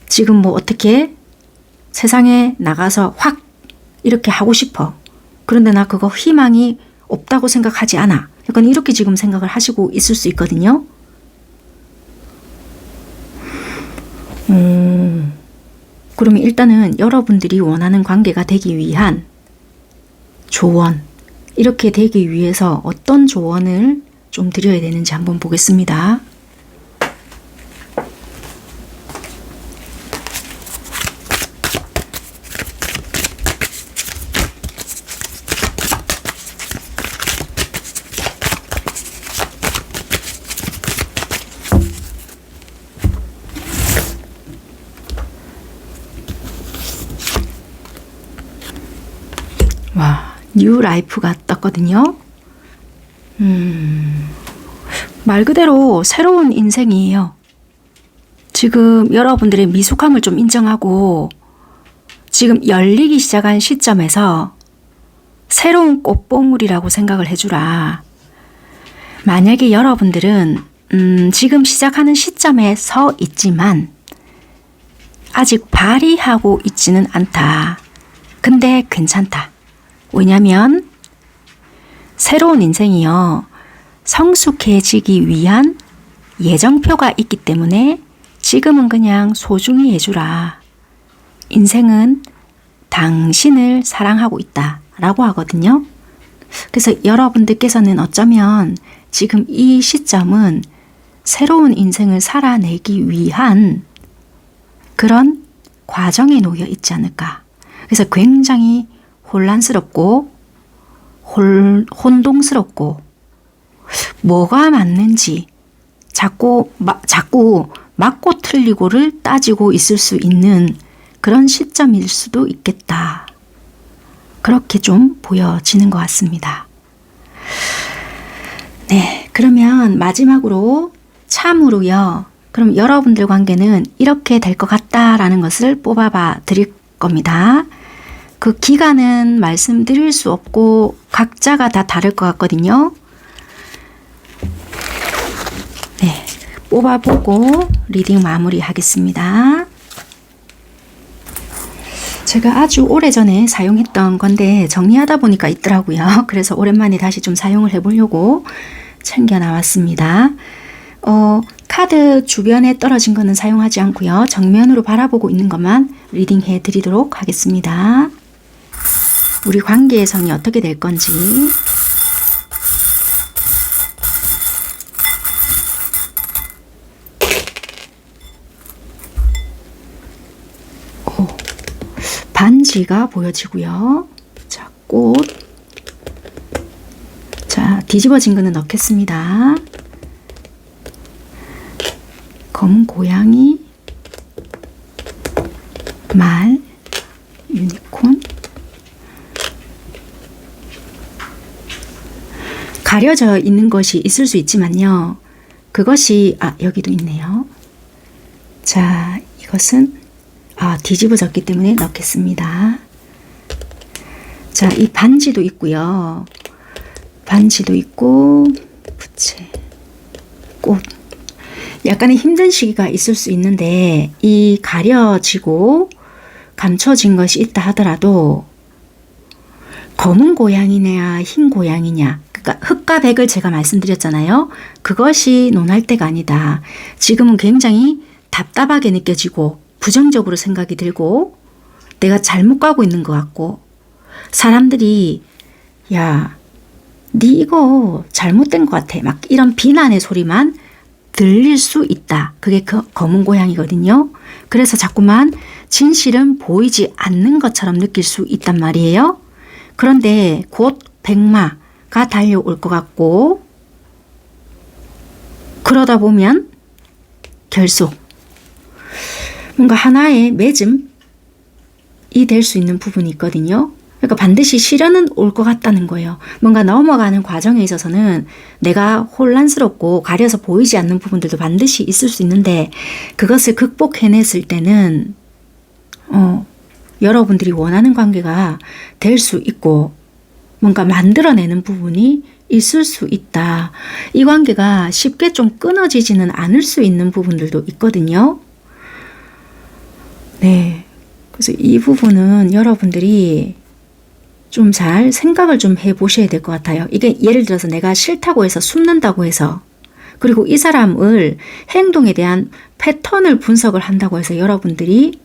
지금 뭐 어떻게 세상에 나가서 확 이렇게 하고 싶어. 그런데 나 그거 희망이 없다고 생각하지 않아. 약간 이렇게 지금 생각을 하시고 있을 수 있거든요. 그러면 일단은 여러분들이 원하는 관계가 되기 위한 조언, 이렇게 되기 위해서 어떤 조언을 좀 드려야 되는지 한번 보겠습니다. 와, 뉴 라이프가 떴거든요. 말 그대로 새로운 인생이에요. 지금 여러분들의 미숙함을 좀 인정하고 지금 열리기 시작한 시점에서 새로운 꽃봉울이라고 생각을 해주라. 만약에 여러분들은 지금 시작하는 시점에 서 있지만 아직 발휘하고 있지는 않다. 근데 괜찮다. 왜냐면 새로운 인생이요. 성숙해지기 위한 예정표가 있기 때문에 지금은 그냥 소중히 해주라. 인생은 당신을 사랑하고 있다 라고 하거든요. 그래서 여러분들께서는 어쩌면 지금 이 시점은 새로운 인생을 살아내기 위한 그런 과정에 놓여 있지 않을까. 그래서 굉장히 혼란스럽고 혼동스럽고 뭐가 맞는지 자꾸 맞고 틀리고를 따지고 있을 수 있는 그런 시점일 수도 있겠다. 그렇게 좀 보여지는 것 같습니다. 네, 그러면 마지막으로 참으로요. 그럼 여러분들 관계는 이렇게 될 것 같다라는 것을 뽑아봐 드릴 겁니다. 그 기간은 말씀드릴 수 없고 각자가 다 다를 것 같거든요. 네, 뽑아보고 리딩 마무리하겠습니다. 제가 아주 오래전에 사용했던 건데 정리하다 보니까 있더라고요. 그래서 오랜만에 다시 좀 사용을 해보려고 챙겨 나왔습니다. 카드 주변에 떨어진 거는 사용하지 않고요. 정면으로 바라보고 있는 것만 리딩해 드리도록 하겠습니다. 우리 관계의 성이 어떻게 될 건지. 반지가 보여지고요. 자, 꽃. 자, 뒤집어진 거는 넣겠습니다. 검은 고양이, 말, 유니콘. 가려져 있는 것이 있을 수 있지만요. 그것이, 여기도 있네요. 자, 이것은 뒤집어졌기 때문에 넣겠습니다. 자, 이 반지도 있고요. 반지도 있고, 부채, 꽃. 약간의 힘든 시기가 있을 수 있는데, 이 가려지고 감춰진 것이 있다 하더라도, 검은 고양이냐, 흰 고양이냐, 그러니까 흑과 백을 제가 말씀드렸잖아요. 그것이 논할 때가 아니다. 지금은 굉장히 답답하게 느껴지고, 부정적으로 생각이 들고 내가 잘못 가고 있는 것 같고 사람들이 야, 네 이거 잘못된 것 같아. 막 이런 비난의 소리만 들릴 수 있다. 그게 그 검은 고양이거든요. 그래서 자꾸만 진실은 보이지 않는 것처럼 느낄 수 있단 말이에요. 그런데 곧 백마가 달려올 것 같고 그러다 보면 결속 뭔가 하나의 맺음이 될 수 있는 부분이 있거든요. 그러니까 반드시 시련은 올 것 같다는 거예요. 뭔가 넘어가는 과정에 있어서는 내가 혼란스럽고 가려서 보이지 않는 부분들도 반드시 있을 수 있는데 그것을 극복해냈을 때는 여러분들이 원하는 관계가 될 수 있고 뭔가 만들어내는 부분이 있을 수 있다. 이 관계가 쉽게 좀 끊어지지는 않을 수 있는 부분들도 있거든요. 네. 그래서 이 부분은 여러분들이 좀 잘 생각을 좀 해보셔야 될 것 같아요. 이게 예를 들어서 내가 싫다고 해서 숨는다고 해서 그리고 이 사람을 행동에 대한 패턴을 분석을 한다고 해서 여러분들이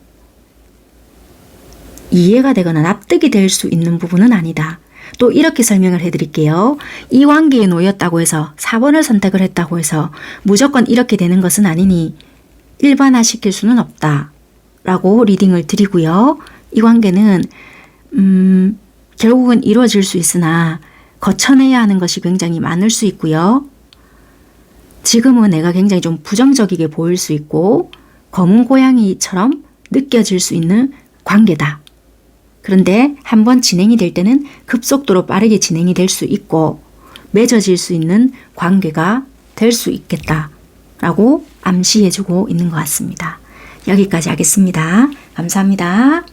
이해가 되거나 납득이 될 수 있는 부분은 아니다. 또 이렇게 설명을 해드릴게요. 이 관계에 놓였다고 해서 4번을 선택을 했다고 해서 무조건 이렇게 되는 것은 아니니 일반화시킬 수는 없다. 라고 리딩을 드리고요. 이 관계는 결국은 이루어질 수 있으나 거쳐내야 하는 것이 굉장히 많을 수 있고요. 지금은 내가 굉장히 좀 부정적이게 보일 수 있고 검은 고양이처럼 느껴질 수 있는 관계다. 그런데 한번 진행이 될 때는 급속도로 빠르게 진행이 될 수 있고 맺어질 수 있는 관계가 될 수 있겠다라고 암시해주고 있는 것 같습니다. 여기까지 하겠습니다. 감사합니다.